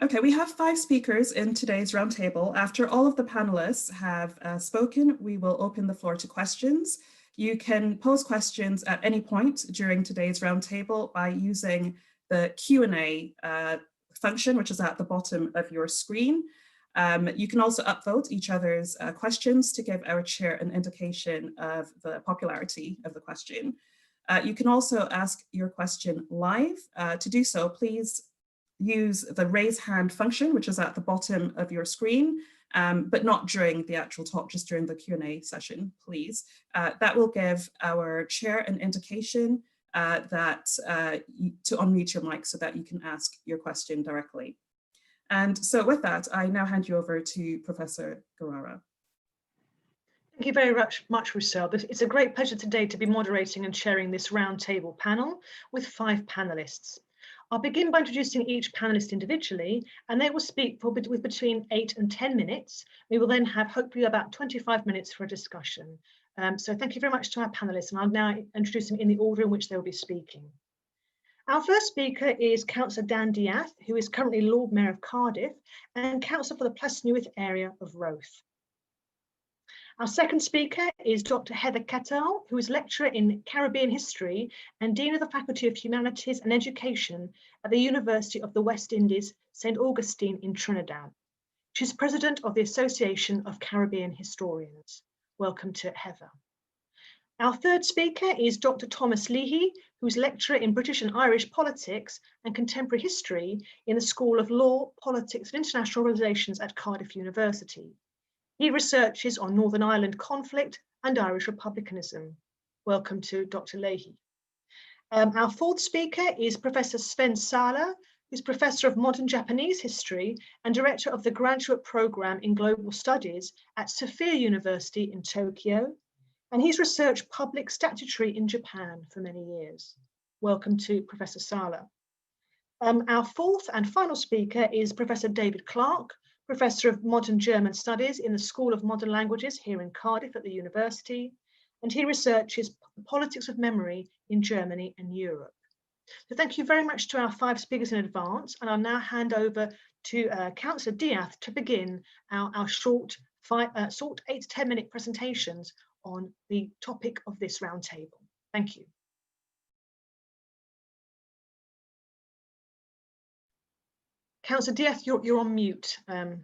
Okay, we have 5 speakers in today's roundtable. After all of the panelists have spoken, we will open the floor to questions. You can pose questions at any point during today's roundtable by using the Q&A function, which is at the bottom of your screen. You can also upvote each other's questions to give our chair an indication of the popularity of the question. You can also ask your question live. To do so, please use the raise hand function, which is at the bottom of your screen, but not during the actual talk, just during the Q&A session, please. That will give our chair an indication to unmute your mic so that you can ask your question directly. And so with that, I now hand you over to Professor Gorrara. Thank you very much, Rochelle. It's a great pleasure today to be moderating and chairing this roundtable panel with 5 panelists. I'll begin by introducing each panelist individually, and they will speak with between 8 and 10 minutes. We will then have hopefully about 25 minutes for a discussion. So thank you very much to our panelists, and I'll now introduce them in the order in which they will be speaking. Our first speaker is Councillor Dan Diath, who is currently Lord Mayor of Cardiff and Councillor for the Plasnewydd area of Roath. Our second speaker is Dr. Heather Cateau, who is lecturer in Caribbean history and Dean of the Faculty of Humanities and Education at the University of the West Indies, St. Augustine in Trinidad. She's president of the Association of Caribbean Historians. Welcome to Heather. Our third speaker is Dr. Thomas Leahy, who's lecturer in British and Irish politics and contemporary history in the School of Law, Politics and International Relations at Cardiff University. He researches on Northern Ireland conflict and Irish republicanism. Welcome to Dr. Leahy. Our fourth speaker is Professor Sven Saaler, who's Professor of Modern Japanese History and Director of the Graduate Programme in Global Studies at Sophia University in Tokyo. And he's researched public statutory in Japan for many years. Welcome to Professor Saaler. Our fourth and final speaker is Professor David Clarke, Professor of Modern German Studies in the School of Modern Languages here in Cardiff at the university, and he researches politics of memory in Germany and Europe. So thank you very much to our 5 speakers in advance, and I'll now hand over to Councillor Diath to begin our short 8 to 10 minute presentations on the topic of this roundtable. Thank you. Councillor Diath, you're on mute. Yeah.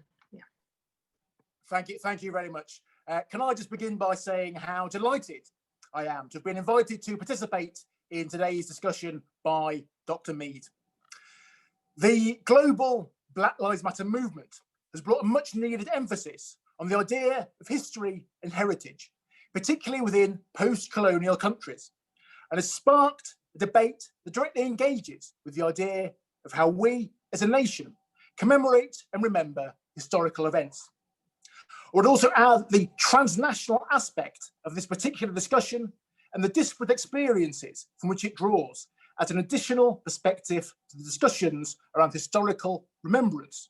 Thank you very much. Can I just begin by saying how delighted I am to have been invited to participate in today's discussion by Dr. Mead. The global Black Lives Matter movement has brought a much needed emphasis on the idea of history and heritage, particularly within post-colonial countries, and has sparked a debate that directly engages with the idea of how we as a nation commemorate and remember historical events. I would also add the transnational aspect of this particular discussion and the disparate experiences from which it draws as an additional perspective to the discussions around historical remembrance,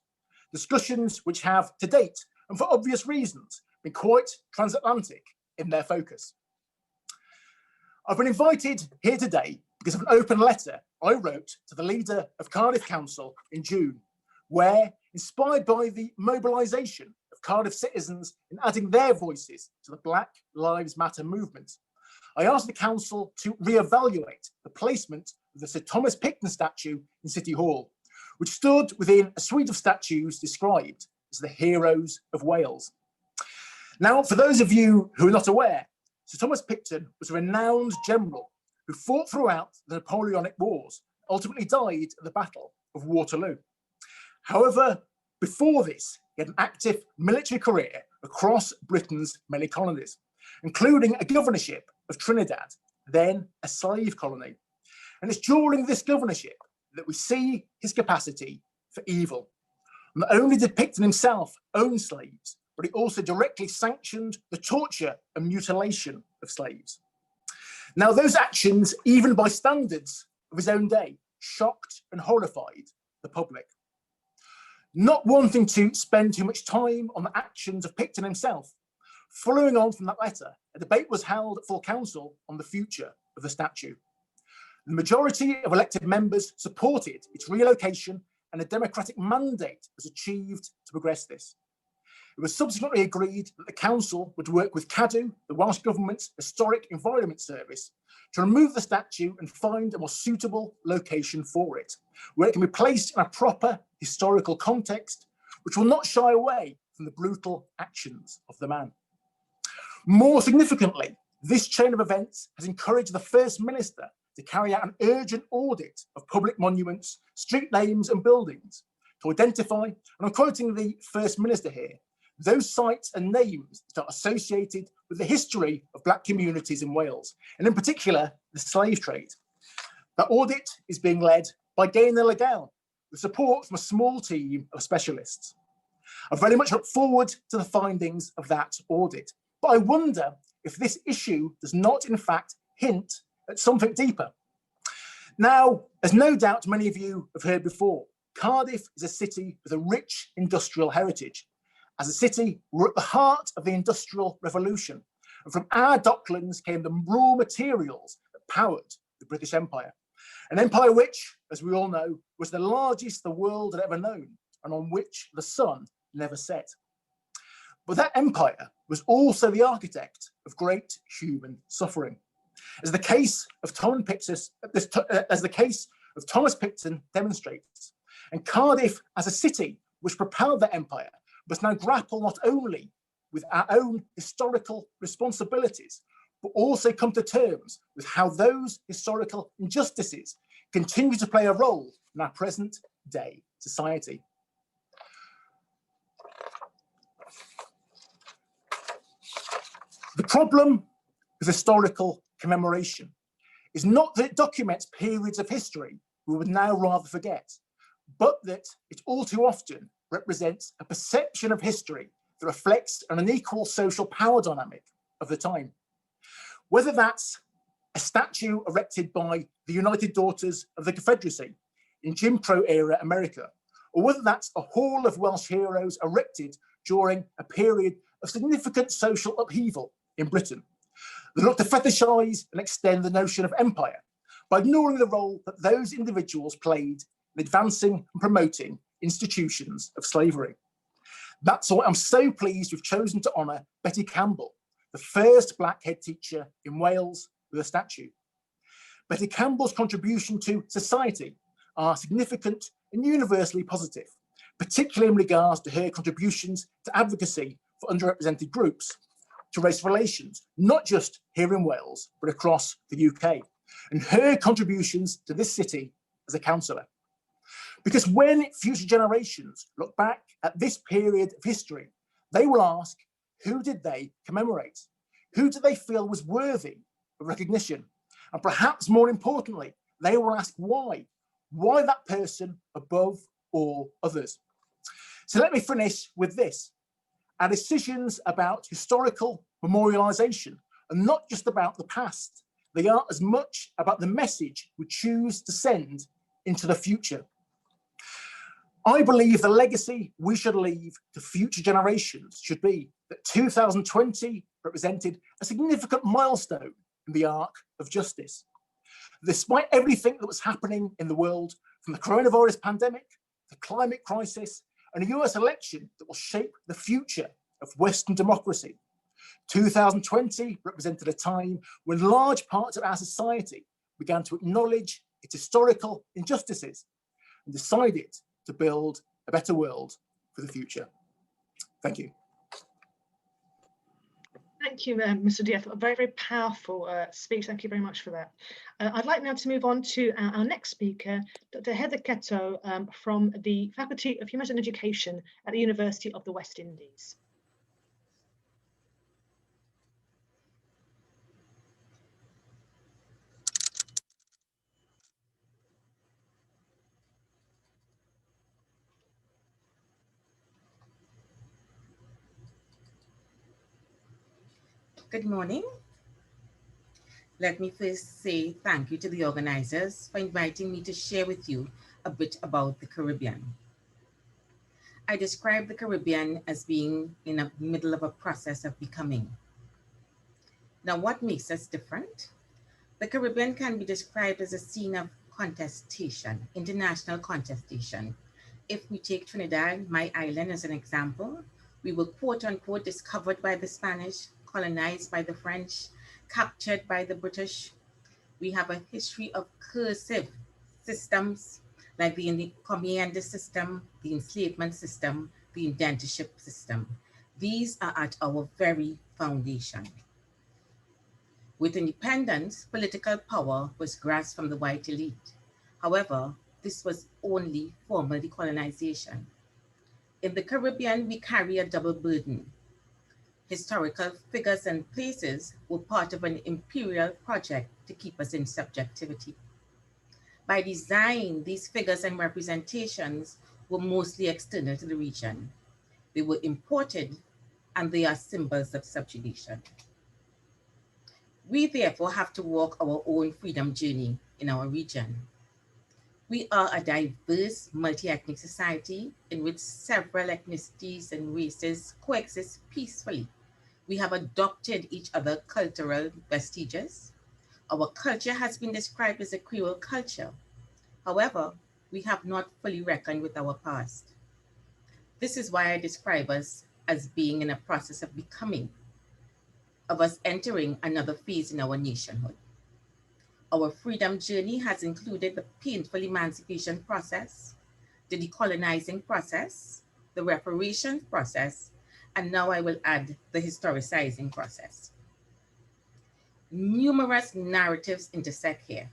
discussions which have to date, and for obvious reasons, been quite transatlantic in their focus. I've been invited here today because of an open letter I wrote to the leader of Cardiff Council in June, where, inspired by the mobilisation of Cardiff citizens in adding their voices to the Black Lives Matter movement, I asked the council to re-evaluate the placement of the Sir Thomas Picton statue in City Hall, which stood within a suite of statues described as the heroes of Wales. Now, for those of you who are not aware, Sir Thomas Picton was a renowned general who fought throughout the Napoleonic Wars, ultimately died at the Battle of Waterloo. However, before this, he had an active military career across Britain's many colonies, including a governorship of Trinidad, then a slave colony. And it's during this governorship that we see his capacity for evil. Not only did Picton himself own slaves, but he also directly sanctioned the torture and mutilation of slaves. Now, those actions, even by standards of his own day, shocked and horrified the public. Not wanting to spend too much time on the actions of Picton himself, following on from that letter, a debate was held at full council on the future of the statue. The majority of elected members supported its relocation and and a democratic mandate was achieved to progress this. It was subsequently agreed that the council would work with Cateau, the Welsh Government's Historic Environment Service, to remove the statue and find a more suitable location for it, where it can be placed in a proper historical context, which will not shy away from the brutal actions of the man. More significantly, this chain of events has encouraged the First Minister to carry out an urgent audit of public monuments, street names and buildings to identify, and I'm quoting the First Minister here, those sites and names that are associated with the history of Black communities in Wales, and in particular, the slave trade. That audit is being led by Gaynor Legel, with support from a small team of specialists. I very much look forward to the findings of that audit, but I wonder if this issue does not, in fact, hint at something deeper. Now, as no doubt many of you have heard before, Cardiff is a city with a rich industrial heritage. As a city, we're at the heart of the Industrial Revolution, and from our docklands came the raw materials that powered the British Empire. An empire which, as we all know, was the largest the world had ever known, and on which the sun never set. But that empire was also the architect of great human suffering. As the case of Thomas Picton demonstrates, and Cardiff as a city which propelled that empire must now grapple not only with our own historical responsibilities, but also come to terms with how those historical injustices continue to play a role in our present day society. The problem with historical commemoration is not that it documents periods of history we would now rather forget, but that it all too often represents a perception of history that reflects an unequal social power dynamic of the time. Whether that's a statue erected by the United Daughters of the Confederacy in Jim Crow era America, or whether that's a hall of Welsh heroes erected during a period of significant social upheaval in Britain, they look to fetishise and extend the notion of empire by ignoring the role that those individuals played in advancing and promoting institutions of slavery. That's why I'm so pleased we've chosen to honour Betty Campbell, the first Black head teacher in Wales, with a statue. Betty Campbell's contribution to society are significant and universally positive, particularly in regards to her contributions to advocacy for underrepresented groups, to race relations, not just here in Wales, but across the UK, and her contributions to this city as a councillor. Because when future generations look back at this period of history, they will ask, who did they commemorate? Who do they feel was worthy of recognition? And perhaps more importantly, they will ask why? Why that person above all others? So let me finish with this. Our decisions about historical memorialisation are not just about the past. They are as much about the message we choose to send into the future. I believe the legacy we should leave to future generations should be that 2020 represented a significant milestone in the arc of justice. Despite everything that was happening in the world, from the coronavirus pandemic, the climate crisis, and a US election that will shape the future of Western democracy, 2020 represented a time when large parts of our society began to acknowledge its historical injustices and decided to build a better world for the future. Thank you. Thank you, Mr. Diaz. A very, very powerful speech. Thank you very much for that. I'd like now to move on to our next speaker, Dr. Heather Cateau from the Faculty of Humanities and Education at the University of the West Indies. Good morning. Let me first say thank you to the organizers for inviting me to share with you a bit about the Caribbean. I describe the Caribbean as being in the middle of a process of becoming. Now, what makes us different? The Caribbean can be described as a scene of contestation, international contestation, if we take Trinidad, my island, as an example, we were quote unquote discovered by the Spanish, colonized by the French, captured by the British. We have a history of cursive systems like the encomienda system, the enslavement system, the indentureship system. These are at our very foundation. With independence, political power was grasped from the white elite. However, this was only formal decolonization. In the Caribbean, we carry a double burden. Historical figures and places were part of an imperial project to keep us in subjectivity. By design, these figures and representations were mostly external to the region. They were imported, and they are symbols of subjugation. We therefore have to walk our own freedom journey in our region. We are a diverse, multi-ethnic society in which several ethnicities and races coexist peacefully. We have adopted each other's cultural vestiges. Our culture has been described as a Creole culture. However, we have not fully reckoned with our past. This is why I describe us as being in a process of becoming, of us entering another phase in our nationhood. Our freedom journey has included the painful emancipation process, the decolonizing process, the reparations process, and now I will add the historicizing process. Numerous narratives intersect here.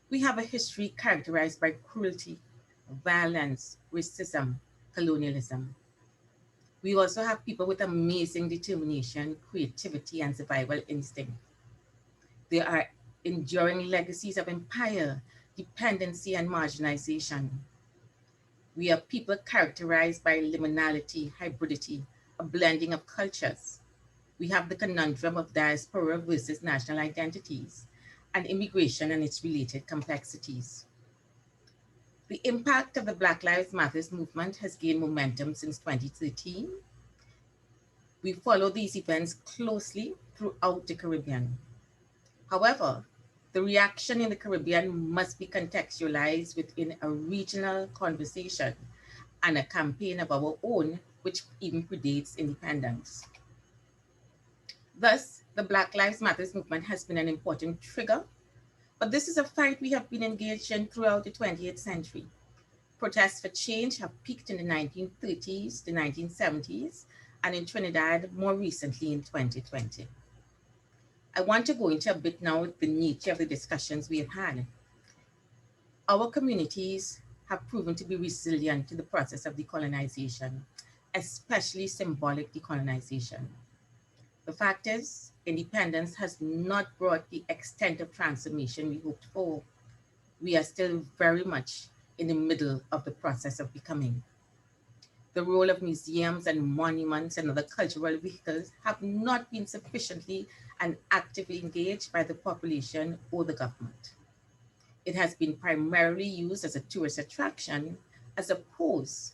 We have a history characterized by cruelty, violence, racism, colonialism. We also have people with amazing determination, creativity, and survival instinct. There are enduring legacies of empire, dependency, and marginalization. We are people characterized by liminality, hybridity, a blending of cultures. We have the conundrum of diaspora versus national identities, and immigration and its related complexities. The impact of the Black Lives Matter movement has gained momentum since 2013. We follow these events closely throughout the Caribbean. However, the reaction in the Caribbean must be contextualized within a regional conversation and a campaign of our own, which even predates independence. Thus, the Black Lives Matter movement has been an important trigger, but this is a fight we have been engaged in throughout the 20th century. Protests for change have peaked in the 1930s, the 1970s, and in Trinidad more recently in 2020. I want to go into a bit now the nature of the discussions we have had. Our communities have proven to be resilient to the process of decolonization, especially symbolic decolonization. The fact is, independence has not brought the extent of transformation we hoped for. We are still very much in the middle of the process of becoming. The role of museums and monuments and other cultural vehicles have not been sufficiently and actively engaged by the population or the government. It has been primarily used as a tourist attraction as opposed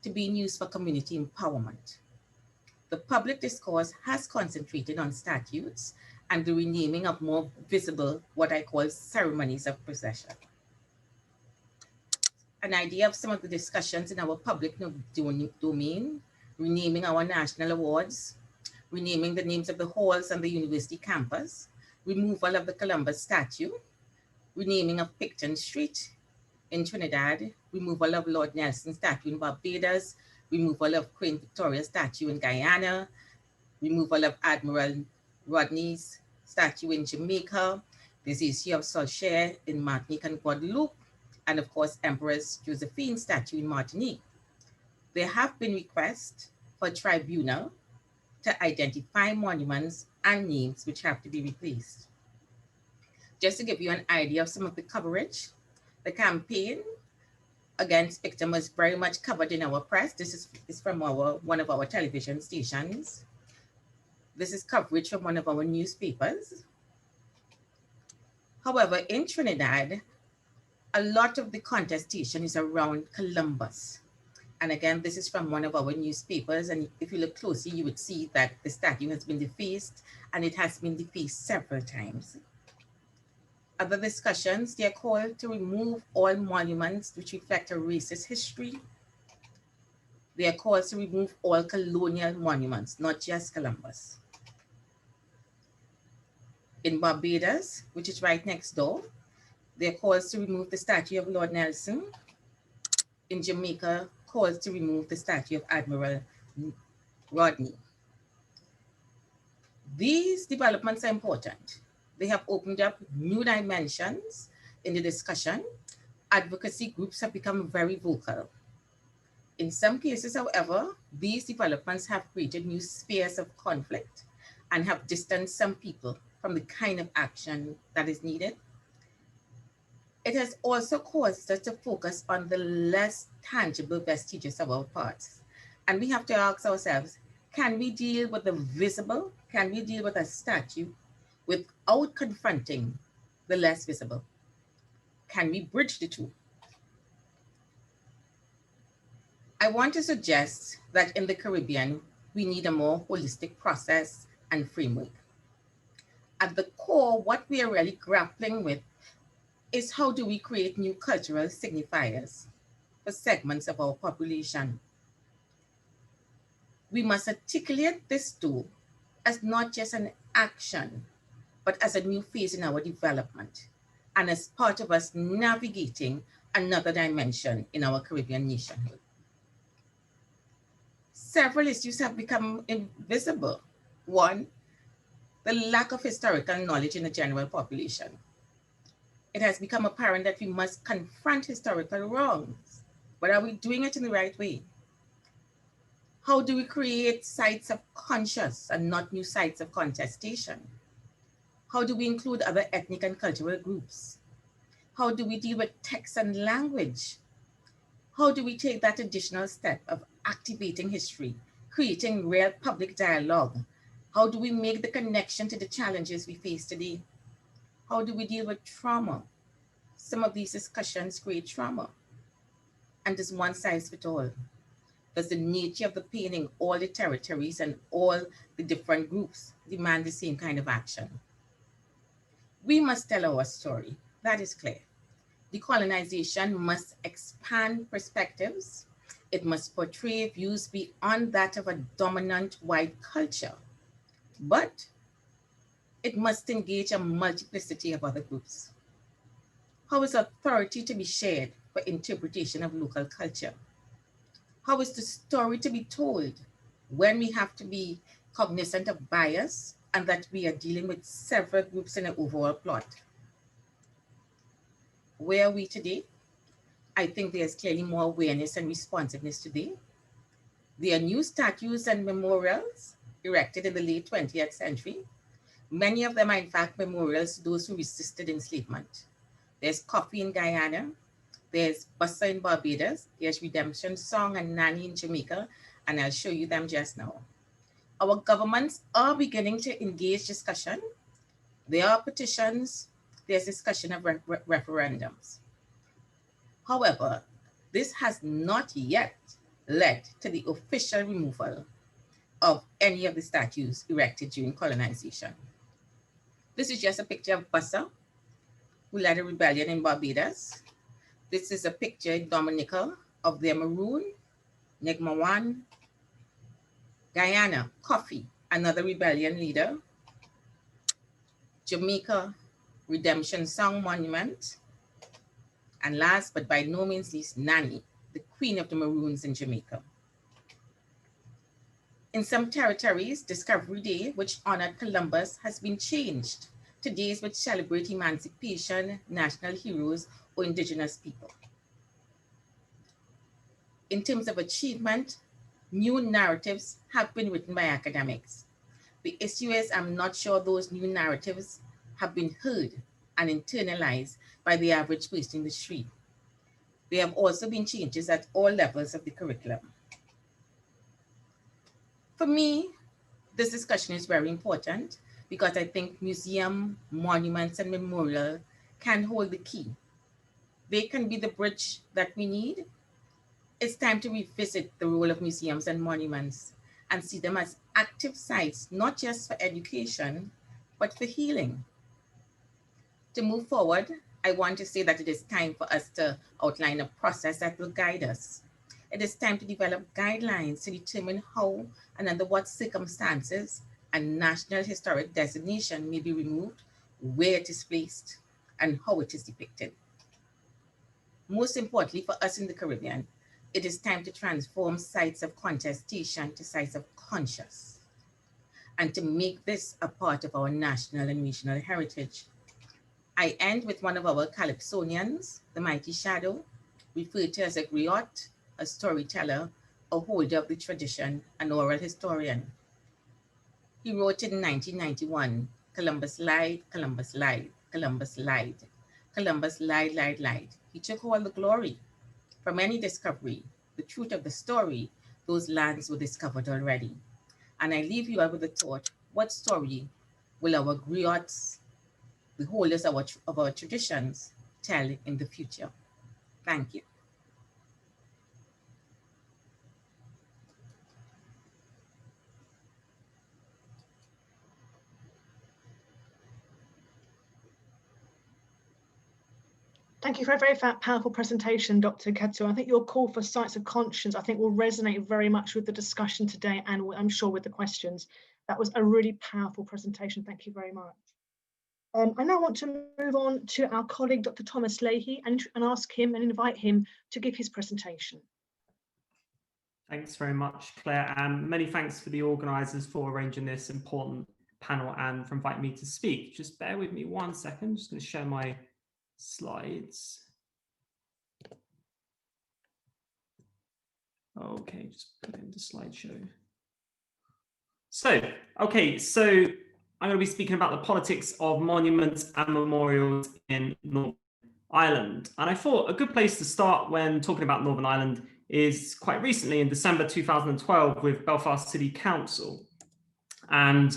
to being used for community empowerment. The public discourse has concentrated on statutes and the renaming of more visible, what I call ceremonies of possession. An idea of some of the discussions in our public domain, renaming our national awards, renaming the names of the halls on the university campus, removal of the Columbus statue, renaming of Picton Street in Trinidad, removal of Lord Nelson statue in Barbados, removal of Queen Victoria statue in Guyana, removal of Admiral Rodney's statue in Jamaica, this issue of Saaler in Martinique and Guadeloupe, and of course, Empress Josephine statue in Martinique. There have been requests for a tribunal to identify monuments and names which have to be replaced. Just to give you an idea of some of the coverage, the campaign against Picton was very much covered in our press. This is from one of our television stations. This is coverage from one of our newspapers. However, in Trinidad, a lot of the contestation is around Columbus. And again, this is from one of our newspapers. And if you look closely, you would see that the statue has been defaced and it has been defaced several times. Other discussions, they are called to remove all monuments which reflect a racist history. They are called to remove all colonial monuments, not just Columbus. In Barbados, which is right next door, they are called to remove the statue of Lord Nelson. In Jamaica, calls to remove the statue of Admiral Rodney. These developments are important. They have opened up new dimensions in the discussion. Advocacy groups have become very vocal. In some cases, however, these developments have created new spheres of conflict and have distanced some people from the kind of action that is needed. It has also caused us to focus on the less tangible vestiges of our past. And we have to ask ourselves, can we deal with the visible? Can we deal with a statue without confronting the less visible? Can we bridge the two? I want to suggest that in the Caribbean, we need a more holistic process and framework. At the core, what we are really grappling with is how do we create new cultural signifiers for segments of our population. We must articulate this tool as not just an action, but as a new phase in our development and as part of us navigating another dimension in our Caribbean nationhood. Several issues have become invisible. One, the lack of historical knowledge in the general population. It has become apparent that we must confront historical wrongs, but are we doing it in the right way? How do we create sites of conscious and not new sites of contestation? How do we include other ethnic and cultural groups? How do we deal with text and language? How do we take that additional step of activating history, creating real public dialogue? How do we make the connection to the challenges we face today? How do we deal with trauma? Some of these discussions create trauma. And does one size fit all? Does the nature of the pain in all the territories and all the different groups demand the same kind of action? We must tell our story, that is clear. Decolonization must expand perspectives. It must portray views beyond that of a dominant white culture. But it must engage a multiplicity of other groups. How is authority to be shared for interpretation of local culture? How is the story to be told when we have to be cognizant of bias and that we are dealing with several groups in an overall plot? Where are we today? I think there's clearly more awareness and responsiveness today. There are new statues and memorials erected in the late 20th century. Many of them are in fact memorials to those who resisted enslavement. There's coffee in Guyana, there's Bussa in Barbados, there's Redemption Song and Nanny in Jamaica, and I'll show you them just now. Our governments are beginning to engage discussion. There are petitions, there's discussion of referendums. However, this has not yet led to the official removal of any of the statues erected during colonization. This is just a picture of Bussa, who led a rebellion in Barbados. This is a picture in Dominica of their maroon, Negmawan, Guyana, Coffee, another rebellion leader, Jamaica, Redemption Song Monument, and last but by no means least, Nanny, the queen of the Maroons in Jamaica. In some territories, Discovery Day, which honored Columbus, has been changed to days which celebrate emancipation, national heroes, or indigenous people. In terms of achievement, new narratives have been written by academics. The issue is, I'm not sure those new narratives have been heard and internalized by the average person in the street. There have also been changes at all levels of the curriculum. For me, this discussion is very important because I think museum, monuments, and memorial can hold the key. They can be the bridge that we need. It's time to revisit the role of museums and monuments and see them as active sites, not just for education, but for healing. To move forward, I want to say that it is time for us to outline a process that will guide us. It is time to develop guidelines to determine how and under what circumstances a national historic designation may be removed, where it is placed, and how it is depicted. Most importantly for us in the Caribbean, it is time to transform sites of contestation to sites of conscience, and to make this a part of our national and regional heritage. I end with one of our Calypsonians, the mighty Shadow, referred to as a griot, a storyteller, a holder of the tradition, an oral historian. He wrote in 1991, Columbus lied, Columbus lied, Columbus lied. Columbus lied, lied, lied. He took all the glory. From any discovery, the truth of the story, those lands were discovered already. And I leave you with the thought, what story will our griots, the holders of our traditions, tell in the future? Thank you. Thank you for a very powerful presentation, Dr. Cateau. I think your call for sites of conscience, I think, will resonate very much with the discussion today, and I'm sure with the questions. That was a really powerful presentation. Thank you very much. I now want to move on to our colleague, Dr. Thomas Leahy, and ask him and invite him to give his presentation. Thanks very much, Claire, and many thanks for the organisers for arranging this important panel and for inviting me to speak. Just bear with me 1 second. I'm just going to share my slides. Okay, just put it into slideshow. So I'm going to be speaking about the politics of monuments and memorials in Northern Ireland. And I thought a good place to start when talking about Northern Ireland is quite recently in December 2012 with Belfast City Council. And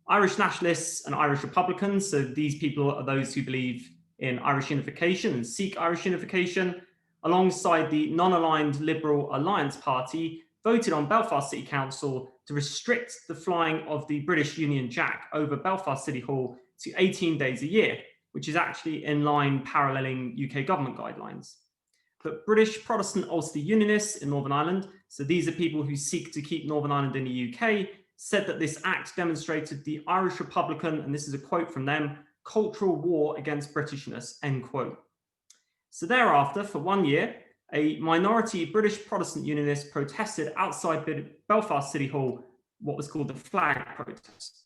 Irish nationalists and Irish Republicans, so these people are those who believe in Irish unification and seek Irish unification, alongside the non-aligned Liberal Alliance Party, voted on Belfast City Council to restrict the flying of the British Union Jack over Belfast City Hall to 18 days a year, which is actually in line paralleling UK government guidelines. But British Protestant Ulster Unionists in Northern Ireland, so these are people who seek to keep Northern Ireland in the UK, said that this act demonstrated the Irish Republican, and this is a quote from them, cultural war against Britishness, end quote. So thereafter, for 1 year, a minority British Protestant Unionists protested outside Belfast City Hall, what was called the flag protest.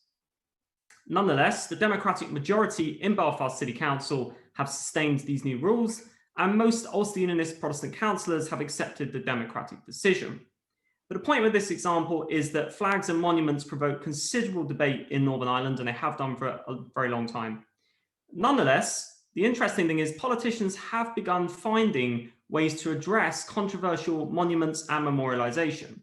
Nonetheless, the Democratic majority in Belfast City Council have sustained these new rules, and most Ulster Unionist Protestant councillors have accepted the democratic decision. But the point with this example is that flags and monuments provoke considerable debate in Northern Ireland, and they have done for a very long time. Nonetheless, the interesting thing is politicians have begun finding ways to address controversial monuments and memorialisation.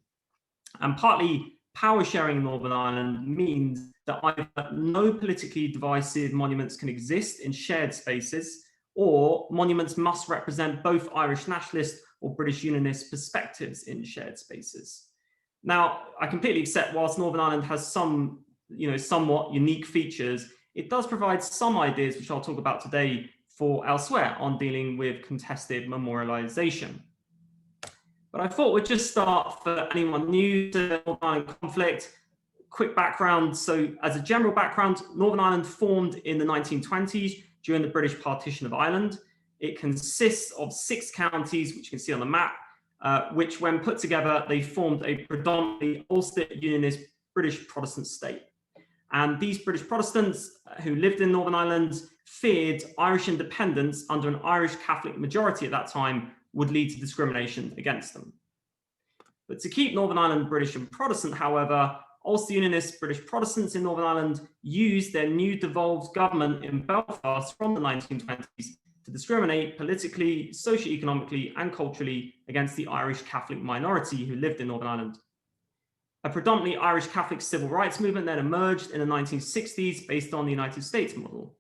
And partly power sharing in Northern Ireland means that either no politically divisive monuments can exist in shared spaces, or monuments must represent both Irish nationalist or British Unionist perspectives in shared spaces. Now, I completely accept whilst Northern Ireland has some, somewhat unique features, it does provide some ideas, which I'll talk about today, for elsewhere on dealing with contested memorialisation. But I thought we'd just start, for anyone new to Northern Ireland conflict, quick background. So as a general background, Northern Ireland formed in the 1920s during the British partition of Ireland. It consists of 6 counties, which you can see on the map, which when put together, they formed a predominantly Ulster Unionist British Protestant state. And these British Protestants who lived in Northern Ireland feared Irish independence under an Irish Catholic majority at that time would lead to discrimination against them. But to keep Northern Ireland British and Protestant, however, Ulster Unionist British Protestants in Northern Ireland used their new devolved government in Belfast from the 1920s to discriminate politically, socio-economically, and culturally against the Irish Catholic minority who lived in Northern Ireland. A predominantly Irish Catholic civil rights movement then emerged in the 1960s based on the United States model.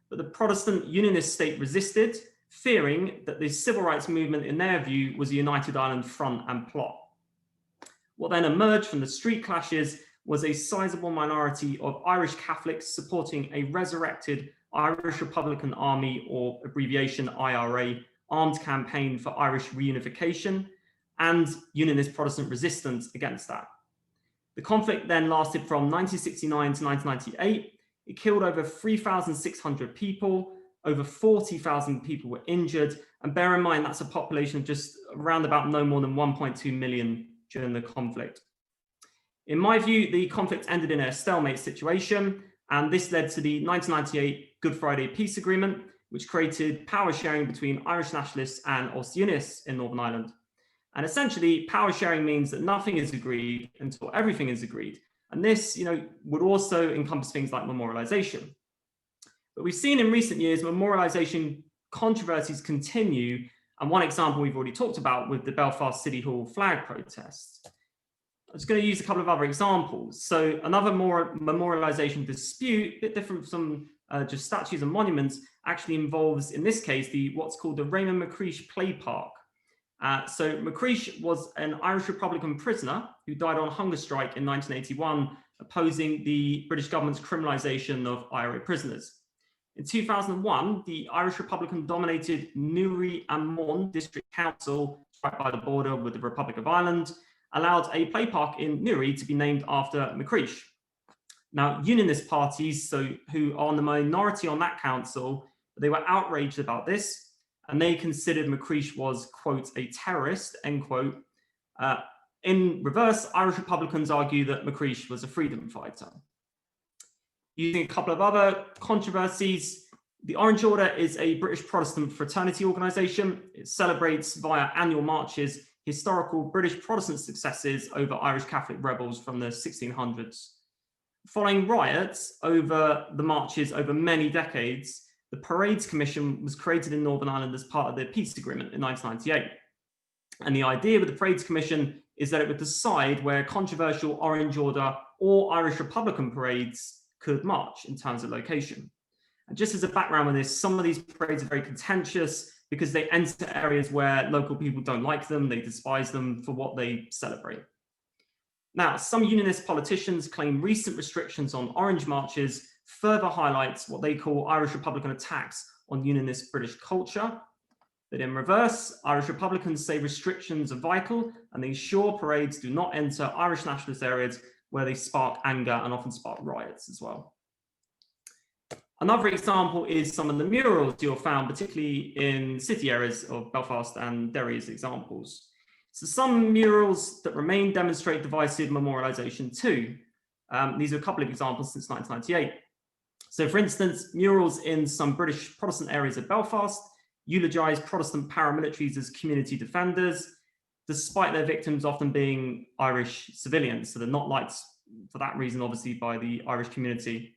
But the Protestant Unionist state resisted, fearing that the civil rights movement, in their view, was a United Ireland front and plot. What then emerged from the street clashes was a sizable minority of Irish Catholics supporting a resurrected Irish Republican Army, or abbreviation IRA, armed campaign for Irish reunification and Unionist Protestant resistance against that. The conflict then lasted from 1969 to 1998. It killed over 3,600 people, over 40,000 people were injured, and bear in mind that's a population of just around about no more than 1.2 million during the conflict. In my view, the conflict ended in a stalemate situation, and this led to the 1998 Good Friday Peace Agreement, which created power sharing between Irish nationalists and Ulster-Unionists in Northern Ireland. And essentially, power sharing means that nothing is agreed until everything is agreed. And this, would also encompass things like memorialisation. But we've seen in recent years, memorialisation controversies continue. And one example we've already talked about with the Belfast City Hall flag protests. I'm just going to use a couple of other examples. So another memorialisation dispute, a bit different from just statues and monuments, actually involves, in this case, what's called the Raymond McCreesh Play Park. So McCreesh was an Irish Republican prisoner who died on hunger strike in 1981, opposing the British government's criminalisation of IRA prisoners. In 2001, the Irish Republican-dominated Newry and Mon District Council, right by the border with the Republic of Ireland, allowed a play park in Newry to be named after McCreesh. Now, Unionist parties, who are in the minority on that council, they were outraged about this, and they considered McCreesh was, quote, a terrorist, end quote. In reverse, Irish Republicans argue that McCreesh was a freedom fighter. Using a couple of other controversies, the Orange Order is a British Protestant fraternity organisation. It celebrates via annual marches historical British Protestant successes over Irish Catholic rebels from the 1600s. Following riots over the marches over many decades, the Parades Commission was created in Northern Ireland as part of the Peace Agreement in 1998. And the idea with the Parades Commission is that it would decide where controversial Orange Order or Irish Republican parades could march in terms of location. And just as a background with this, some of these parades are very contentious because they enter areas where local people don't like them, they despise them for what they celebrate. Now, some Unionist politicians claim recent restrictions on Orange marches further highlights what they call Irish Republican attacks on Unionist British culture. But in reverse, Irish Republicans say restrictions are vital and they ensure parades do not enter Irish nationalist areas where they spark anger and often spark riots as well. Another example is some of the murals you'll find, particularly in city areas of Belfast and Derry as examples. So some murals that remain demonstrate divisive memorialisation too. These are a couple of examples since 1998. So for instance, murals in some British Protestant areas of Belfast eulogise Protestant paramilitaries as community defenders, despite their victims often being Irish civilians. So they're not liked for that reason, obviously, by the Irish community.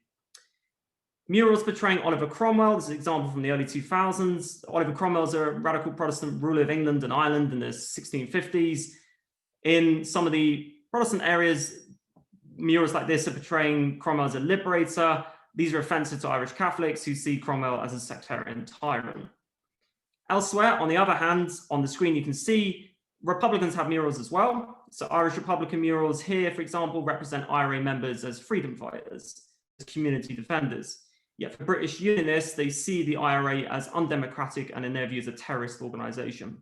Murals portraying Oliver Cromwell, this is an example from the early 2000s. Oliver Cromwell is a radical Protestant ruler of England and Ireland in the 1650s. In some of the Protestant areas, murals like this are portraying Cromwell as a liberator. These are offensive to Irish Catholics who see Cromwell as a sectarian tyrant. Elsewhere, on the other hand, on the screen you can see Republicans have murals as well. So Irish Republican murals here, for example, represent IRA members as freedom fighters, as community defenders. Yet for British Unionists, they see the IRA as undemocratic and in their view as a terrorist organisation.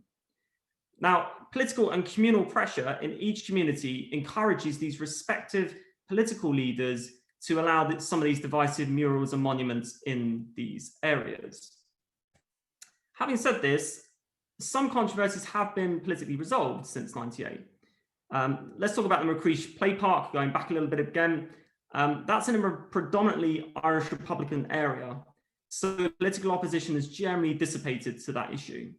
Now, political and communal pressure in each community encourages these respective political leaders to allow some of these divisive murals and monuments in these areas. Having said this, some controversies have been politically resolved since '98. Let's talk about the McCreesh Play Park, going back a little bit again. That's in a predominantly Irish Republican area, so political opposition has generally dissipated to that issue.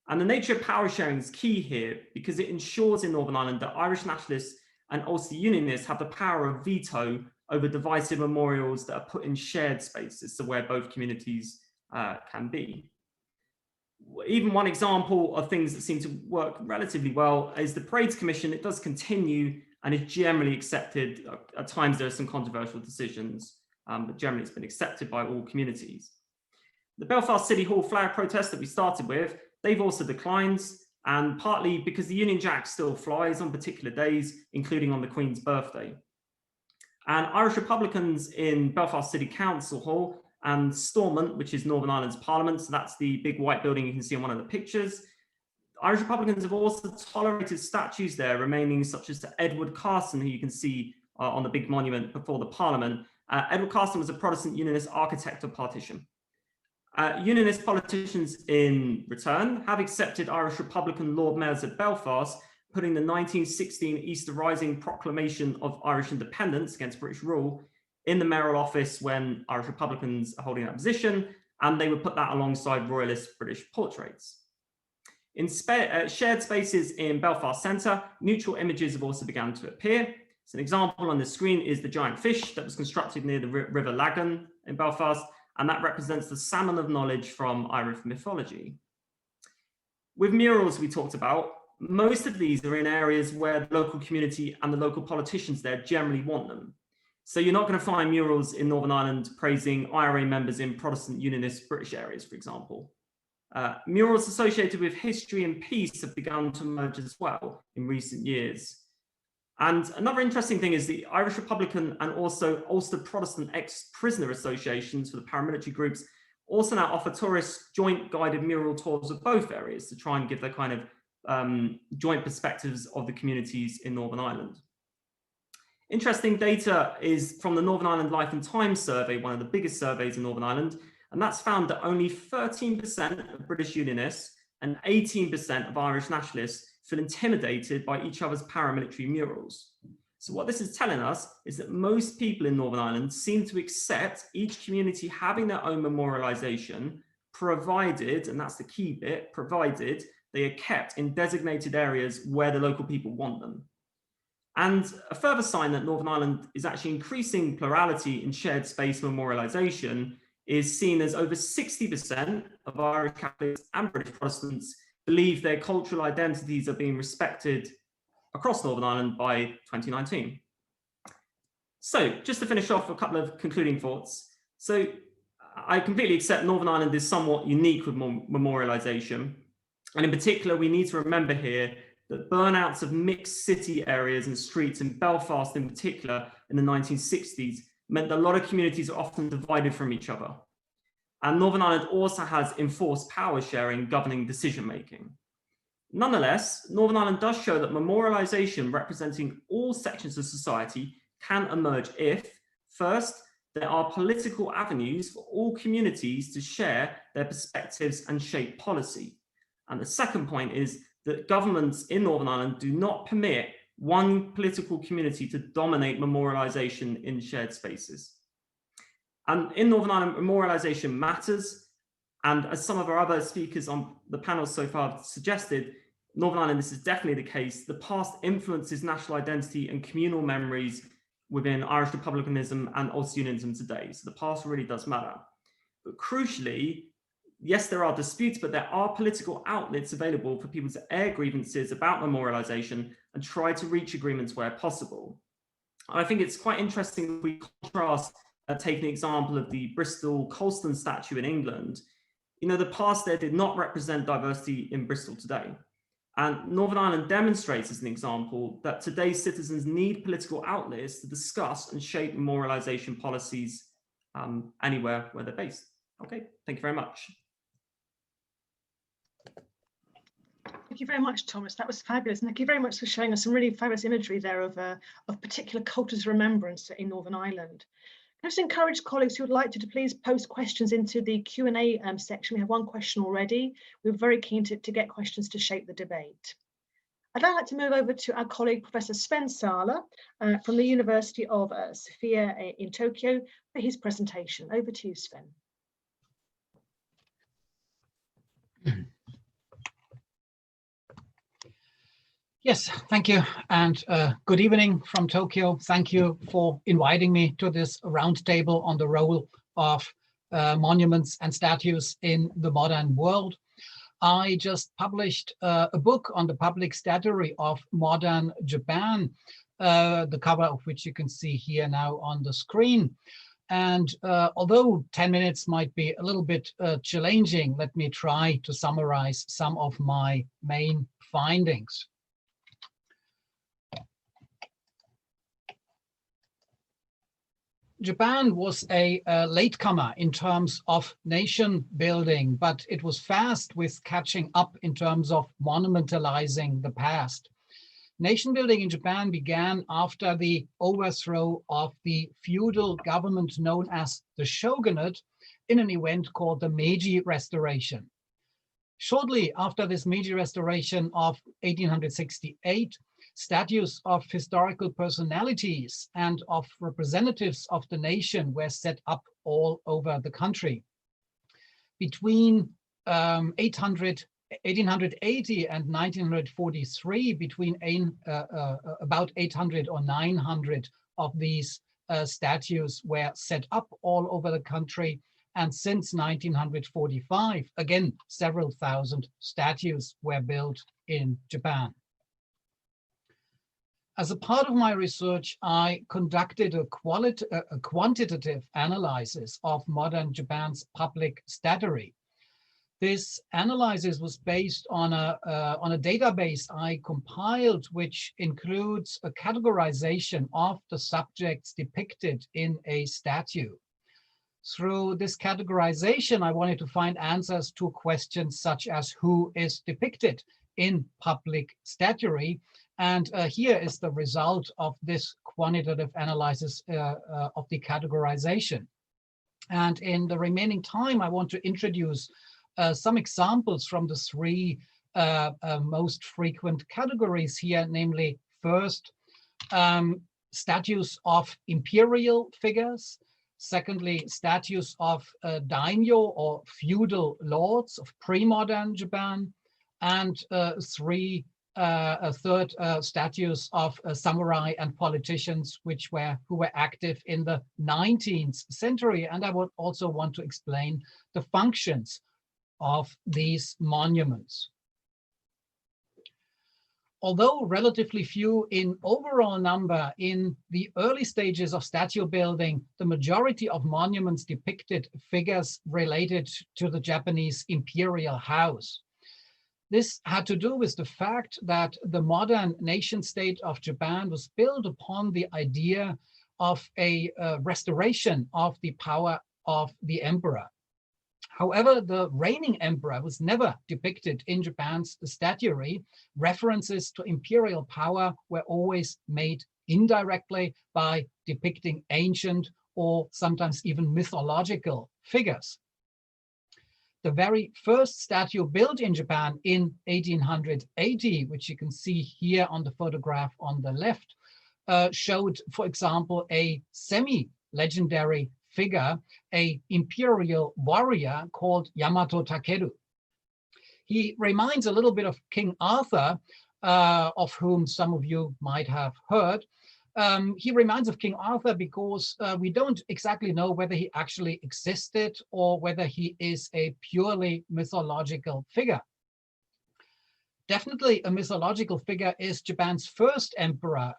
And the nature of power sharing is key here because it ensures in Northern Ireland that Irish nationalists and Ulster Unionists have the power of veto over divisive memorials that are put in shared spaces, so where both communities can be. Even one example of things that seem to work relatively well is the Parades Commission. It does continue and is generally accepted. At times there are some controversial decisions, but generally it's been accepted by all communities. The Belfast City Hall flag protest that we started with, they've also declined, and partly because the Union Jack still flies on particular days, including on the Queen's birthday. And Irish Republicans in Belfast City Council Hall and Stormont, which is Northern Ireland's parliament. So that's the big white building you can see on one of the pictures. Irish Republicans have also tolerated statues there remaining, such as to Edward Carson, who you can see on the big monument before the parliament. Edward Carson was a Protestant Unionist architect of partition. Unionist politicians in return have accepted Irish Republican Lord Mayors at Belfast, putting the 1916 Easter Rising proclamation of Irish independence against British rule in the mayoral office when Irish Republicans are holding that position, and they would put that alongside royalist British portraits. In shared spaces in Belfast Centre, neutral images have also begun to appear. So an example on the screen is the giant fish that was constructed near the River Lagan in Belfast, and that represents the salmon of knowledge from Irish mythology. With murals we talked about, most of these are in areas where the local community and the local politicians there generally want them. So you're not going to find murals in Northern Ireland praising IRA members in Protestant Unionist British areas, for example. Murals associated with history and peace have begun to emerge as well in recent years. And another interesting thing is the Irish Republican and also Ulster Protestant ex-prisoner associations for the paramilitary groups also now offer tourists joint guided mural tours of both areas to try and give their kind of joint perspectives of the communities in Northern Ireland. Interesting data is from the Northern Ireland Life and Times survey, one of the biggest surveys in Northern Ireland, and that's found that only 13% of British Unionists and 18% of Irish nationalists feel intimidated by each other's paramilitary murals. So what this is telling us is that most people in Northern Ireland seem to accept each community having their own memorialisation, provided, and that's the key bit, provided they are kept in designated areas where the local people want them. And a further sign that Northern Ireland is actually increasing plurality in shared space memorialisation is seen as over 60% of Irish Catholics and British Protestants believe their cultural identities are being respected across Northern Ireland by 2019. So just to finish off, a couple of concluding thoughts. So I completely accept Northern Ireland is somewhat unique with memorialisation. And in particular, we need to remember here that burnouts of mixed city areas and streets in Belfast in particular in the 1960s meant that a lot of communities are often divided from each other. And Northern Ireland also has enforced power sharing governing decision making. Nonetheless, Northern Ireland does show that memorialisation representing all sections of society can emerge if, first, there are political avenues for all communities to share their perspectives and shape policy. And the second point is that governments in Northern Ireland do not permit one political community to dominate memorialisation in shared spaces. And in Northern Ireland, memorialisation matters. And as some of our other speakers on the panel so far have suggested, Northern Ireland, this is definitely the case. The past influences national identity and communal memories within Irish republicanism and Ulster Unionism today. So the past really does matter. But crucially, yes, there are disputes, but there are political outlets available for people to air grievances about memorialisation and try to reach agreements where possible. And I think it's quite interesting if we contrast, take an example of the Bristol Colston statue in England. You know, the past there did not represent diversity in Bristol today. And Northern Ireland demonstrates as an example that today's citizens need political outlets to discuss and shape memorialisation policies anywhere where they're based. Okay, thank you very much. Thank you very much, Thomas. That was fabulous. And thank you very much for showing us some really fabulous imagery there of particular cultures of remembrance in Northern Ireland. Can I just encourage colleagues who would like to please post questions into the Q&A section. We have one question already. We're very keen to get questions to shape the debate. I'd now like to move over to our colleague, Professor Sven Saaler from the University of Sophia in Tokyo for his presentation. Over to you, Sven. Yes, thank you, and good evening from Tokyo. Thank you for inviting me to this roundtable on the role of monuments and statues in the modern world. I just published a book on the public statuary of modern Japan, the cover of which you can see here now on the screen. And although 10 minutes might be a little bit challenging, let me try to summarize some of my main findings. Japan was a latecomer in terms of nation building, but it was fast with catching up in terms of monumentalizing the past. Nation building in Japan began after the overthrow of the feudal government known as the shogunate in an event called the Meiji Restoration. Shortly after this Meiji Restoration of 1868, statues of historical personalities and of representatives of the nation were set up all over the country. Between 1880 and 1943, between about 800 or 900 of these statues were set up all over the country. And since 1945, again, several thousand statues were built in Japan. As a part of my research, I conducted a quantitative analysis of modern Japan's public statuary. This analysis was based on a database I compiled, which includes a categorization of the subjects depicted in a statue. Through this categorization, I wanted to find answers to questions such as who is depicted in public statuary. And here is the result of this quantitative analysis of the categorization. And in the remaining time, I want to introduce some examples from the three most frequent categories here, namely first, statues of imperial figures. Secondly, statues of daimyo or feudal lords of pre-modern Japan. And third, statues of samurai and politicians who were active in the 19th century. And I would also want to explain the functions of these monuments. Although relatively few in overall number in the early stages of statue building, the majority of monuments depicted figures related to the Japanese imperial house. This had to do with the fact that the modern nation state of Japan was built upon the idea of a restoration of the power of the emperor. However, the reigning emperor was never depicted in Japan's statuary. References to imperial power were always made indirectly by depicting ancient or sometimes even mythological figures. The very first statue built in Japan in 1880, which you can see here on the photograph on the left, showed, for example, a semi-legendary figure, an imperial warrior called Yamato Takeru. He reminds a little bit of King Arthur, of whom some of you might have heard. He reminds of King Arthur because we don't exactly know whether he actually existed or whether he is a purely mythological figure. Definitely a mythological figure is Japan's first emperor,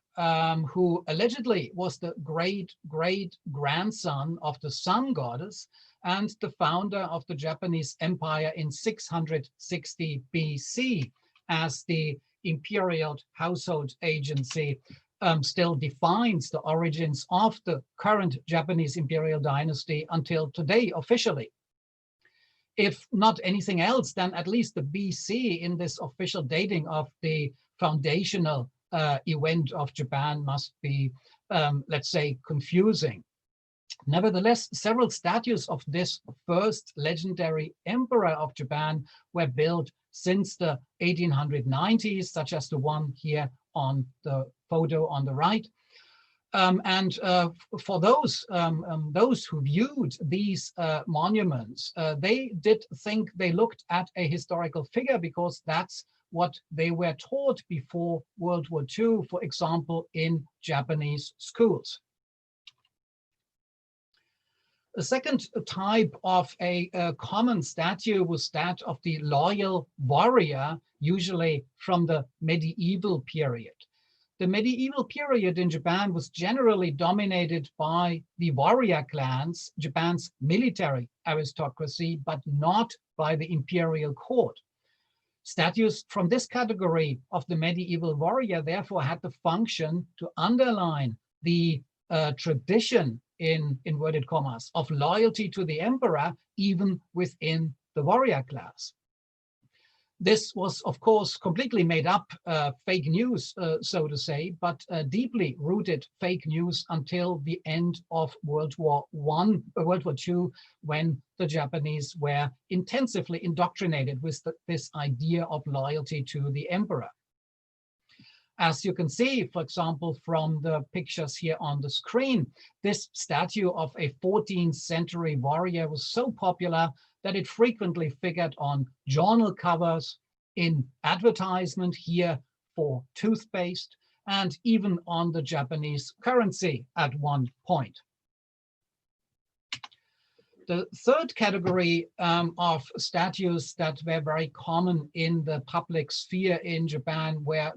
who allegedly was the great-great-grandson of the sun goddess and the founder of the Japanese empire in 660 BC, as the imperial household agency still defines the origins of the current Japanese imperial dynasty until today officially. If not anything else, then at least the BC in this official dating of the foundational event of Japan must be, let's say, confusing. Nevertheless, several statues of this first legendary emperor of Japan were built since the 1890s, such as the one here on the photo on the right. For those who viewed these monuments, they did think they looked at a historical figure because that's what they were taught before World War II, for example, in Japanese schools. A second type of a common statue was that of the loyal warrior, usually from the medieval period. The medieval period in Japan was generally dominated by the warrior clans, Japan's military aristocracy, but not by the imperial court. Statues from this category of the medieval warrior therefore had the function to underline the tradition in inverted commas, of loyalty to the emperor, even within the warrior class. This was, of course, completely made up fake news, so to say, but deeply rooted fake news until the end of World War II, when the Japanese were intensively indoctrinated with this idea of loyalty to the emperor. As you can see, for example, from the pictures here on the screen, this statue of a 14th century warrior was so popular that it frequently figured on journal covers, in advertisement here for toothpaste, and even on the Japanese currency at one point. The third category of statues that were very common in the public sphere in Japan were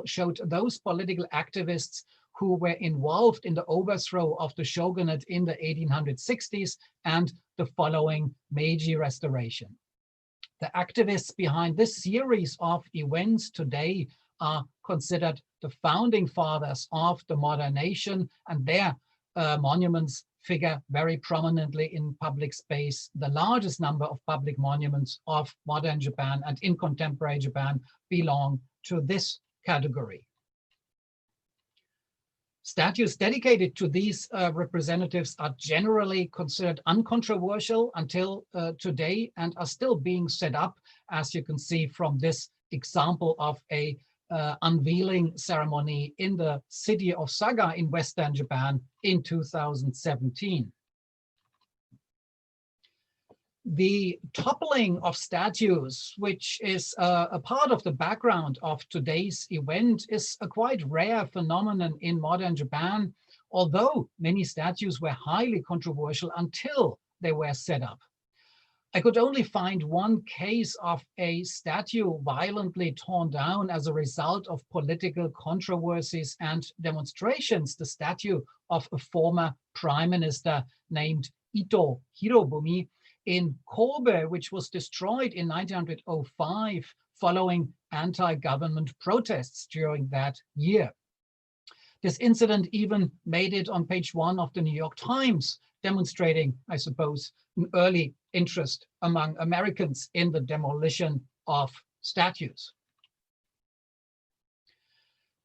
showed those political activists who were involved in the overthrow of the shogunate in the 1860s and the following Meiji Restoration. The activists behind this series of events today are considered the founding fathers of the modern nation, and their monuments figure very prominently in public space. The largest number of public monuments of modern Japan and in contemporary Japan belong to this category. Statues dedicated to these representatives are generally considered uncontroversial until today and are still being set up, as you can see from this example of a unveiling ceremony in the city of Saga in Western Japan in 2017. The toppling of statues, which is a part of the background of today's event, is a quite rare phenomenon in modern Japan, although many statues were highly controversial until they were set up. I could only find one case of a statue violently torn down as a result of political controversies and demonstrations, the statue of a former prime minister named Ito Hirobumi in Kobe, which was destroyed in 1905 following anti-government protests during that year. This incident even made it on page 1 of the New York Times, demonstrating, I suppose, an early interest among Americans in the demolition of statues.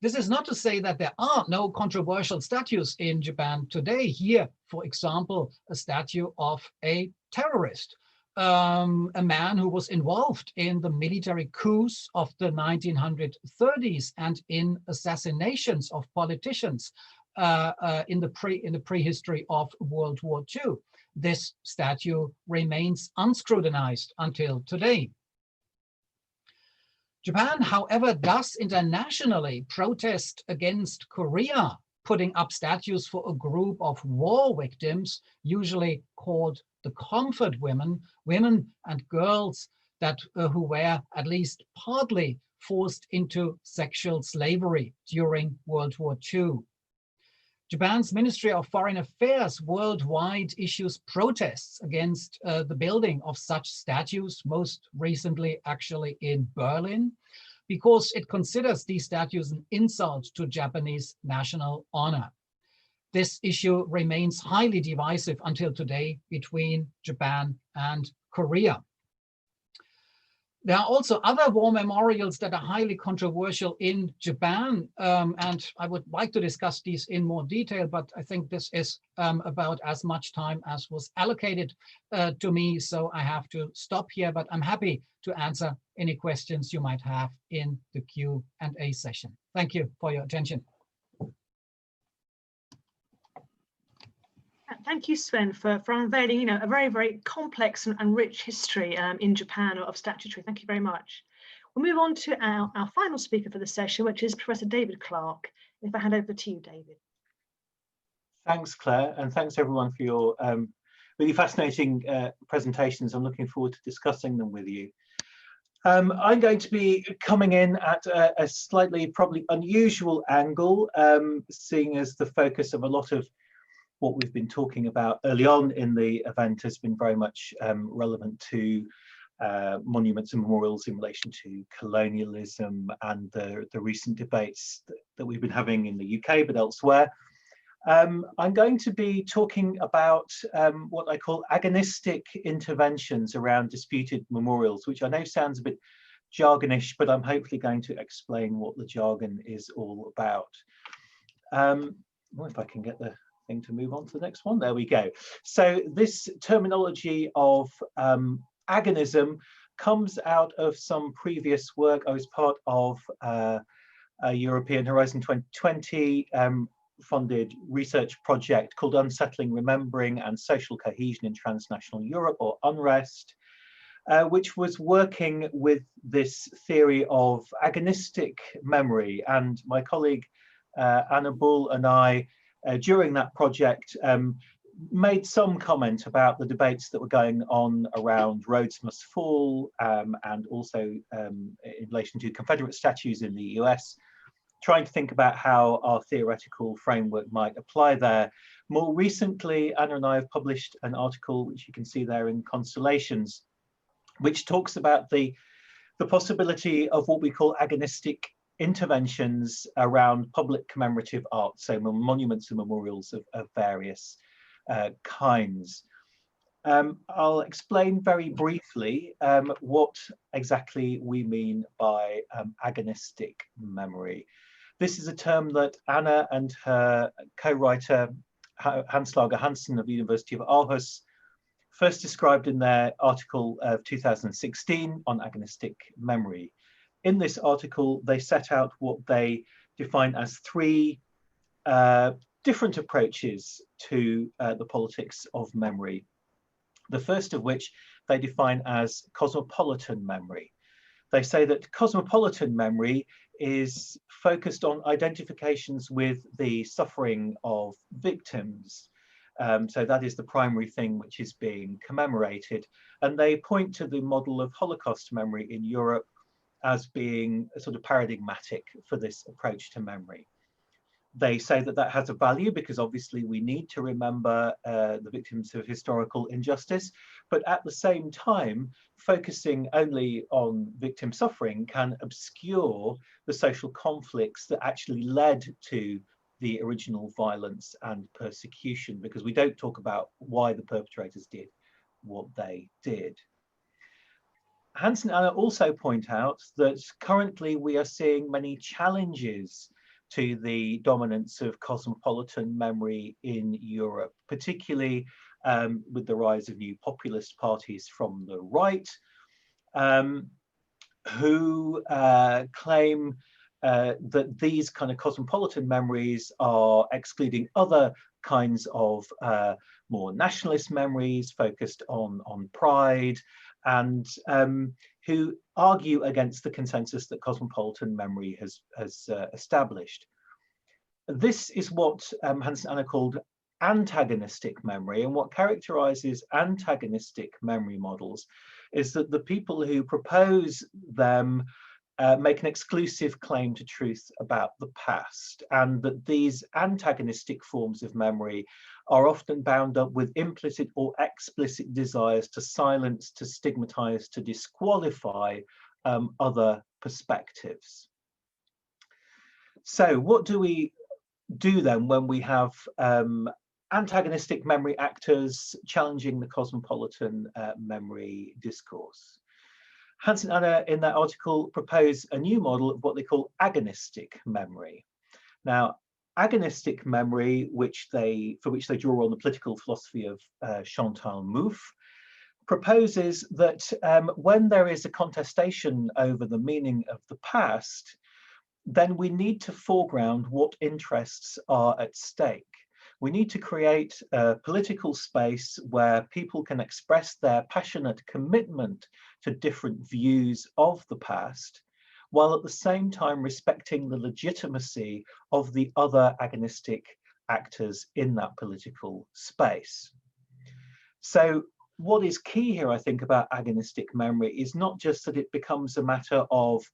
This is not to say that there are no controversial statues in Japan today. Here, for example, a statue of a terrorist, a man who was involved in the military coups of the 1930s and in assassinations of politicians in the prehistory of World War II. This statue remains unscrutinized until today. Japan, however, does internationally protest against Korea putting up statues for a group of war victims, usually called the comfort women, women and girls that who were at least partly forced into sexual slavery during World War II. Japan's Ministry of Foreign Affairs worldwide issues protests against the building of such statues, most recently actually in Berlin, because it considers these statues an insult to Japanese national honor. This issue remains highly divisive until today between Japan and Korea. There are also other war memorials that are highly controversial in Japan, and I would like to discuss these in more detail, but I think this is about as much time as was allocated to me, so I have to stop here, but I'm happy to answer any questions you might have in the Q&A session. Thank you for your attention. Thank you, Sven, for unveiling, a very, very complex and rich history in Japan of statuary. Thank you very much. We'll move on to our final speaker for the session, which is Professor David Clarke. If I hand over to you, David. Thanks, Claire, and thanks everyone for your really fascinating presentations. I'm looking forward to discussing them with you. I'm going to be coming in at a slightly probably unusual angle, seeing as the focus of a lot of what we've been talking about early on in the event has been very much relevant to monuments and memorials in relation to colonialism and the recent debates that we've been having in the UK, but elsewhere. I'm going to be talking about what I call agonistic interventions around disputed memorials, which I know sounds a bit jargonish, but I'm hopefully going to explain what the jargon is all about. Well, if I can get the thing to move on to the next one, there we go. So this terminology of agonism comes out of some previous work. I was part of a European Horizon 2020 funded research project called Unsettling Remembering and Social Cohesion in Transnational Europe, or UNREST, which was working with this theory of agonistic memory. And my colleague Anna Bull and I, during that project, made some comment about the debates that were going on around Rhodes Must Fall, and also in relation to Confederate statues in the US, trying to think about how our theoretical framework might apply there. More recently, Anna and I have published an article, which you can see there in Constellations, which talks about the possibility of what we call agonistic interventions around public commemorative art, so monuments and memorials of various kinds. I'll explain very briefly what exactly we mean by agonistic memory. This is a term that Anna and her co-writer Hans Lager Hansen of the University of Aarhus first described in their article of 2016 on agonistic memory. In this article, they set out what they define as three different approaches to the politics of memory. The first of which they define as cosmopolitan memory. They say that cosmopolitan memory is focused on identifications with the suffering of victims. So that is the primary thing which is being commemorated. And they point to the model of Holocaust memory in Europe as being a sort of paradigmatic for this approach to memory. They say that that has a value because obviously we need to remember the victims of historical injustice, but at the same time, focusing only on victim suffering can obscure the social conflicts that actually led to the original violence and persecution, because we don't talk about why the perpetrators did what they did. Hans and Anna also point out that currently we are seeing many challenges to the dominance of cosmopolitan memory in Europe, particularly with the rise of new populist parties from the right, who claim that these kind of cosmopolitan memories are excluding other kinds of more nationalist memories focused on pride, and who argue against the consensus that cosmopolitan memory has established. This is what Hans and Anna called antagonistic memory, and what characterizes antagonistic memory models is that the people who propose them make an exclusive claim to truth about the past, and that these antagonistic forms of memory are often bound up with implicit or explicit desires to silence, to stigmatize, to disqualify other perspectives. So what do we do then when we have antagonistic memory actors challenging the cosmopolitan memory discourse? Hans and Anna in that article propose a new model of what they call agonistic memory. Now, agonistic memory, for which they draw on the political philosophy of Chantal Mouffe, proposes that when there is a contestation over the meaning of the past, then we need to foreground what interests are at stake. We need to create a political space where people can express their passionate commitment to different views of the past, while at the same time respecting the legitimacy of the other agonistic actors in that political space. So what is key here, I think, about agonistic memory is not just that it becomes a matter of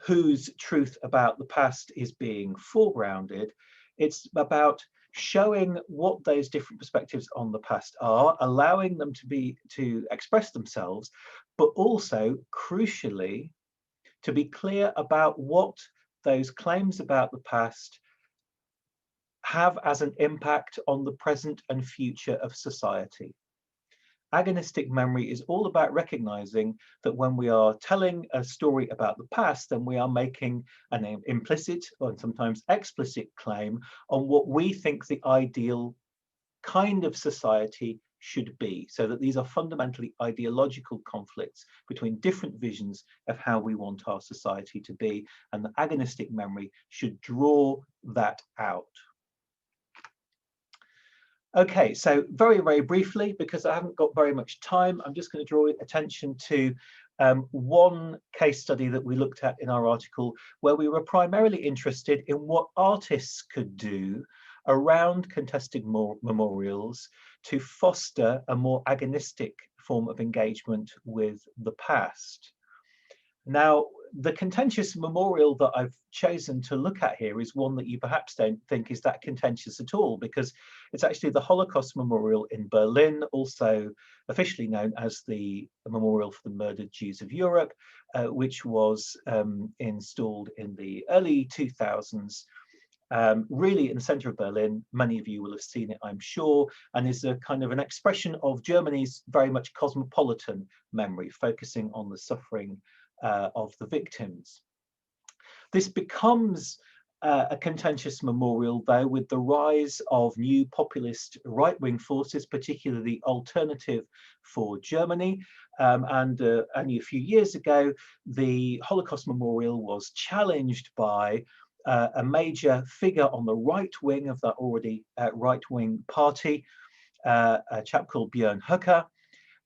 whose truth about the past is being foregrounded, it's about showing what those different perspectives on the past are, allowing them to express themselves, but also, crucially, to be clear about what those claims about the past have as an impact on the present and future of society. Agonistic memory is all about recognizing that when we are telling a story about the past, then we are making an implicit or sometimes explicit claim on what we think the ideal kind of society should be, so that these are fundamentally ideological conflicts between different visions of how we want our society to be, and the agonistic memory should draw that out. Okay, so very, very briefly, because I haven't got very much time, I'm just going to draw attention to one case study that we looked at in our article, where we were primarily interested in what artists could do around contested memorials to foster a more agonistic form of engagement with the past. Now, the contentious memorial that I've chosen to look at here is one that you perhaps don't think is that contentious at all, because it's actually the Holocaust Memorial in Berlin, also officially known as the Memorial for the Murdered Jews of Europe, which was installed in the early 2000s, really in the center of Berlin. Many of you will have seen it, I'm sure, and is a kind of an expression of Germany's very much cosmopolitan memory, focusing on the suffering of the victims. This becomes a contentious memorial, though, with the rise of new populist right-wing forces, particularly Alternative for Germany. And only a few years ago, the Holocaust Memorial was challenged by a major figure on the right wing of that already right-wing party, a chap called Björn Höcke,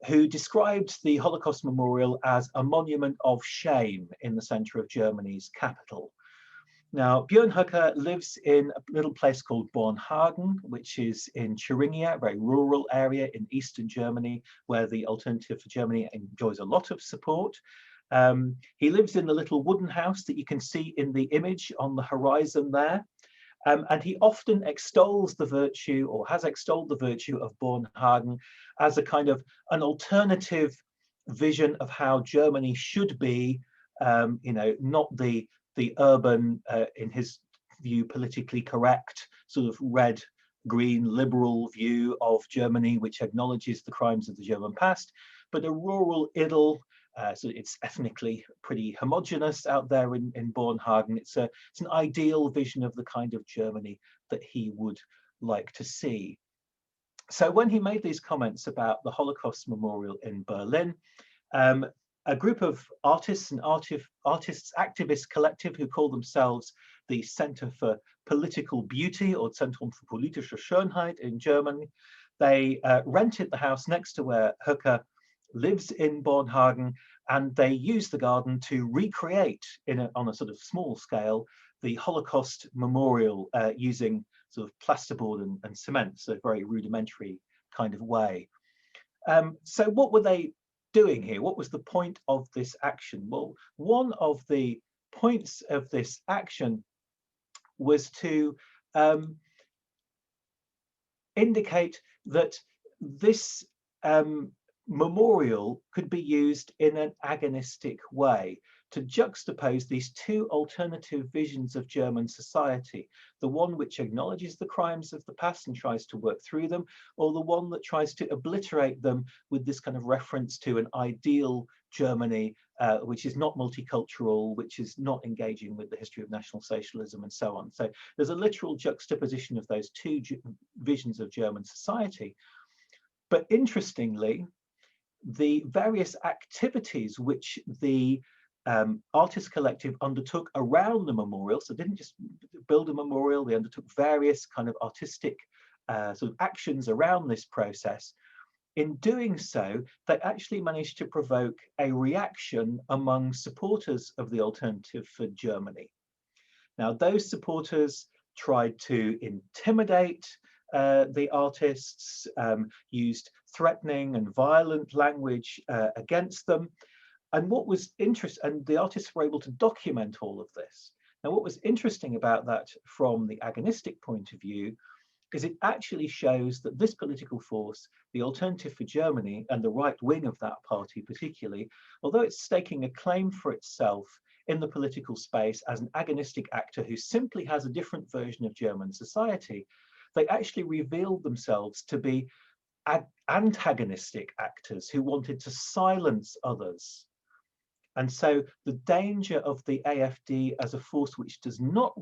who described the Holocaust Memorial as a monument of shame in the center of Germany's capital. Now, Björn Höcke lives in a little place called Bornhagen, which is in Thuringia, a very rural area in eastern Germany, where the Alternative for Germany enjoys a lot of support. He lives in the little wooden house that you can see in the image on the horizon there. And he often extols the virtue, or has extolled the virtue, of Bornhagen as a kind of an alternative vision of how Germany should be, you know, not the urban, in his view, politically correct, sort of red, green, liberal view of Germany, which acknowledges the crimes of the German past, but a rural idyll. So it's ethnically pretty homogenous out there in Bornhagen. It's an ideal vision of the kind of Germany that he would like to see. So when he made these comments about the Holocaust Memorial in Berlin, a group of artists and artists activist collective who call themselves the Center for Political Beauty, or Zentrum für politische Schönheit in German, they rented the house next to where Höcke lives in Bornhagen, and they use the garden to recreate on a sort of small scale the Holocaust Memorial using sort of plasterboard and cement, so a very rudimentary kind of way. So what were they doing here? What was the point of this action? Well, one of the points of this action was to indicate that this memorial could be used in an agonistic way to juxtapose these two alternative visions of German society, the one which acknowledges the crimes of the past and tries to work through them, or the one that tries to obliterate them with this kind of reference to an ideal Germany, which is not multicultural, which is not engaging with the history of National Socialism and so on. So there's a literal juxtaposition of those two visions of German society. But interestingly, the various activities which the artist collective undertook around the memorial, so they didn't just build a memorial, they undertook various kind of artistic sort of actions around this process. In doing so, they actually managed to provoke a reaction among supporters of the Alternative for Germany. Now, those supporters tried to intimidate the artists, used threatening and violent language against them. And what was interesting, and the artists were able to document all of this. Now, what was interesting about that from the agonistic point of view is it actually shows that this political force, the Alternative for Germany, and the right wing of that party particularly, although it's staking a claim for itself in the political space as an agonistic actor who simply has a different version of German society, they actually revealed themselves to be antagonistic actors who wanted to silence others. And so the danger of the AfD as a force which does not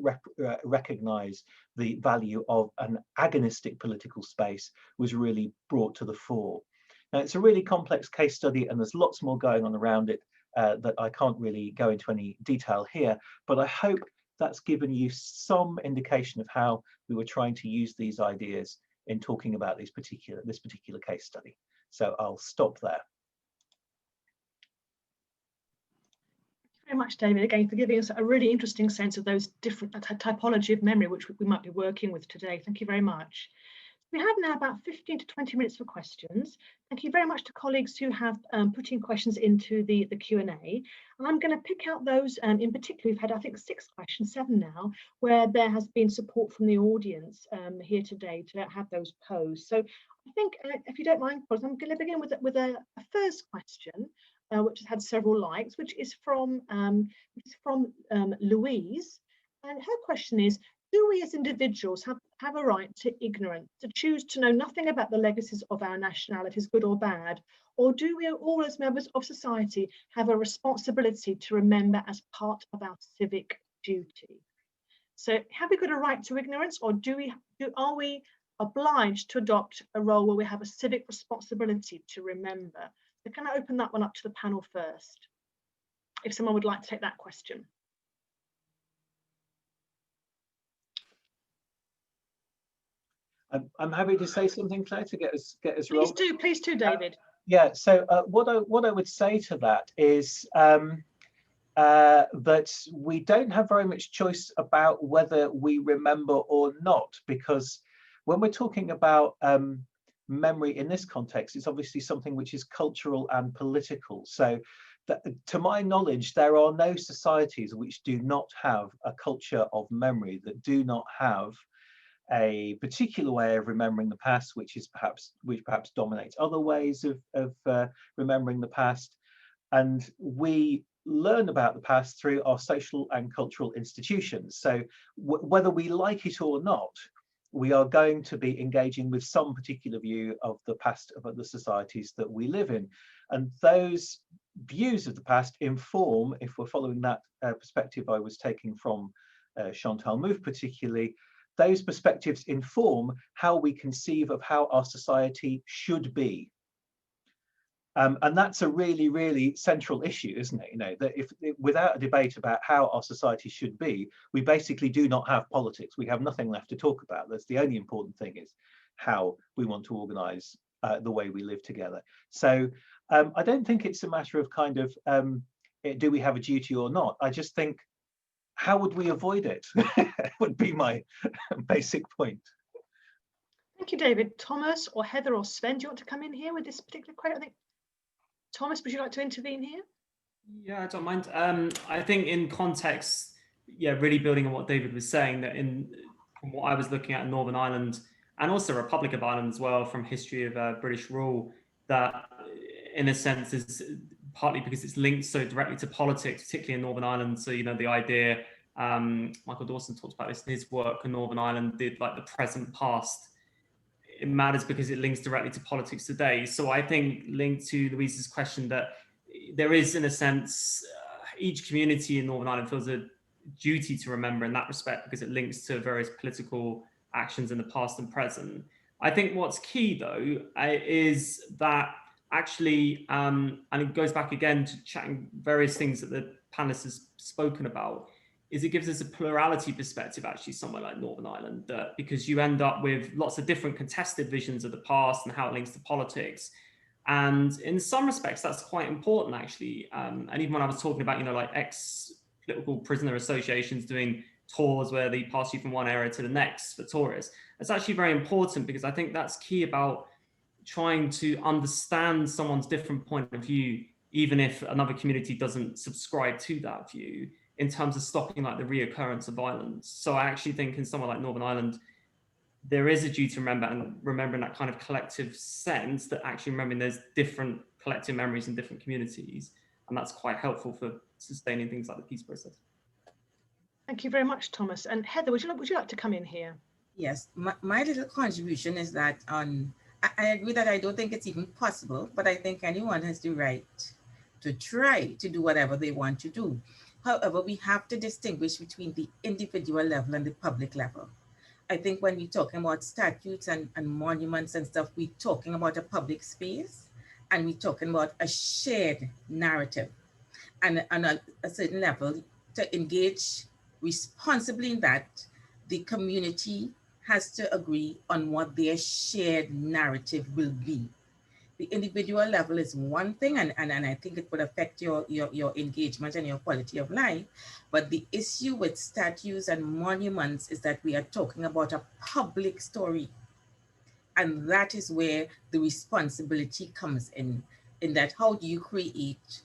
recognize the value of an agonistic political space was really brought to the fore. Now, it's a really complex case study, and there's lots more going on around it that I can't really go into any detail here, but I hope that's given you some indication of how we were trying to use these ideas in talking about this particular case study. So I'll stop there. Very much, David, again, for giving us a really interesting sense of those different typology of memory which we might be working with today. Thank you very much. We have now about 15 to 20 minutes for questions. Thank you very much to colleagues who have put in questions into the Q&A. And I'm going to pick out those in particular. We've had, I think, 6 questions, 7 now, where there has been support from the audience here today to have those posed. So I think, if you don't mind, I'm going to begin with a first question, which has had several likes, which is from Louise. And her question is, do we as individuals have a right to ignorance, to choose to know nothing about the legacies of our nationalities, good or bad? Or do we all as members of society have a responsibility to remember as part of our civic duty? So have we got a right to ignorance, or are we obliged to adopt a role where we have a civic responsibility to remember? So can I open that one up to the panel first, if someone would like to take that question? I'm happy to say something, Claire, to get us rolling. Please do, David. Yeah. So what I would say to that is that we don't have very much choice about whether we remember or not, because when we're talking about memory in this context, it's obviously something which is cultural and political. So to my knowledge, there are no societies which do not have a culture of memory, that do not have a particular way of remembering the past, which perhaps dominates other ways of remembering the past. And we learn about the past through our social and cultural institutions. So whether we like it or not, we are going to be engaging with some particular view of the past of the societies that we live in. And those views of the past inform, if we're following that perspective I was taking from Chantal Mouffe particularly, those perspectives inform how we conceive of how our society should be. And that's a really, really central issue, isn't it? You know, that if without a debate about how our society should be, we basically do not have politics. We have nothing left to talk about. That's the only important thing, is how we want to organize the way we live together. So I don't think it's a matter of kind of, do we have a duty or not? I just think, how would we avoid it? Would be my basic point. Thank you, David. Thomas or Heather or Sven, do you want to come in here with this particular question? I think, Thomas, would you like to intervene here? Yeah, I don't mind. I think in context, yeah, really building on what David was saying, that from what I was looking at in Northern Ireland, and also Republic of Ireland as well, from history of British rule, that in a sense is partly because it's linked so directly to politics, particularly in Northern Ireland. So, you know, the idea, Michael Dawson talks about this in his work in Northern Ireland, did like the present past. It matters because it links directly to politics today. So I think, linked to Louise's question, that there is, in a sense, each community in Northern Ireland feels a duty to remember in that respect, because it links to various political actions in the past and present. I think what's key, though, is that actually, and it goes back again to chatting various things that the panelists have spoken about, is it gives us a plurality perspective, actually, somewhere like Northern Ireland, that because you end up with lots of different contested visions of the past and how it links to politics. And in some respects, that's quite important, actually. And even when I was talking about, you know, like ex-political prisoner associations doing tours where they pass you from one area to the next for tourists, it's actually very important, because I think that's key about trying to understand someone's different point of view, even if another community doesn't subscribe to that view, in terms of stopping like the reoccurrence of violence. So I actually think in somewhere like Northern Ireland, there is a duty to remember, and remembering that kind of collective sense, that actually remembering there's different collective memories in different communities. And that's quite helpful for sustaining things like the peace process. Thank you very much, Thomas. And Heather, would you like to come in here? Yes, my little contribution is that I agree that I don't think it's even possible, but I think anyone has the right to try to do whatever they want to do. However, we have to distinguish between the individual level and the public level. I think when we're talking about statutes and monuments and stuff, we're talking about a public space, and we're talking about a shared narrative. And on a certain level, to engage responsibly in that, the community has to agree on what their shared narrative will be. The individual level is one thing, and I think it would affect your engagement and your quality of life. But the issue with statues and monuments is that we are talking about a public story. And that is where the responsibility comes in that how do you create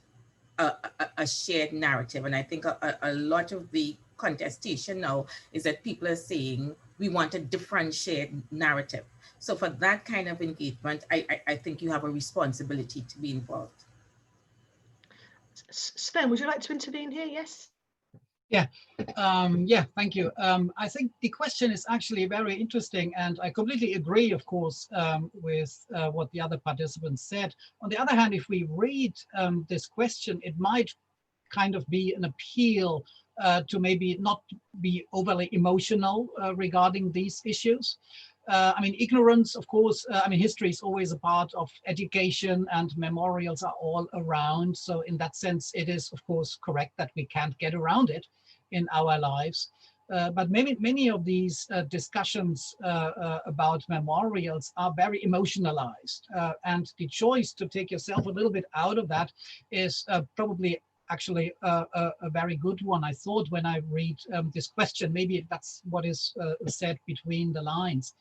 a shared narrative? And I think a lot of the contestation now is that people are saying we want a different shared narrative. So for that kind of engagement, I think you have a responsibility to be involved. Sven, would you like to intervene here? Yes. Yeah, thank you. I think the question is actually very interesting, and I completely agree, of course, with what the other participants said. On the other hand, if we read this question, it might kind of be an appeal to maybe not be overly emotional regarding these issues. I mean, ignorance, of course, I mean, history is always a part of education, and memorials are all around. So in that sense, it is, of course, correct that we can't get around it in our lives. But many of these discussions about memorials are very emotionalized. And the choice to take yourself a little bit out of that is probably actually a very good one. I thought when I read this question, maybe that's what is said between the lines.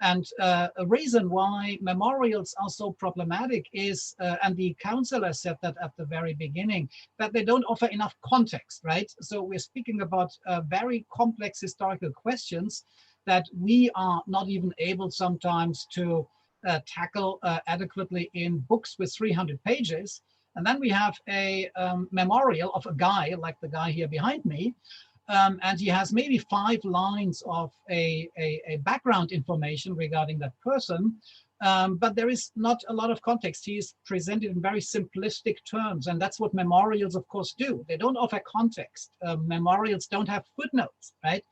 And a reason why memorials are so problematic is, and the councillor said that at the very beginning, that they don't offer enough context, right? So we're speaking about very complex historical questions that we are not even able sometimes to tackle adequately in books with 300 pages. And then we have a memorial of a guy, like the guy here behind me, and he has maybe 5 lines of a background information regarding that person, but there is not a lot of context. He is presented in very simplistic terms, and that's what memorials, of course, do. They don't offer context. Memorials don't have footnotes, right?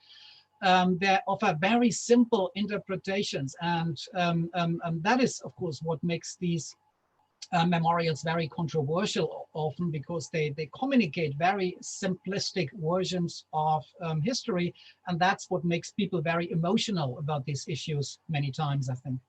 They offer very simple interpretations, and that is, of course, what makes these memorials very controversial often, because they communicate very simplistic versions of history, and that's what makes people very emotional about these issues many times, I think.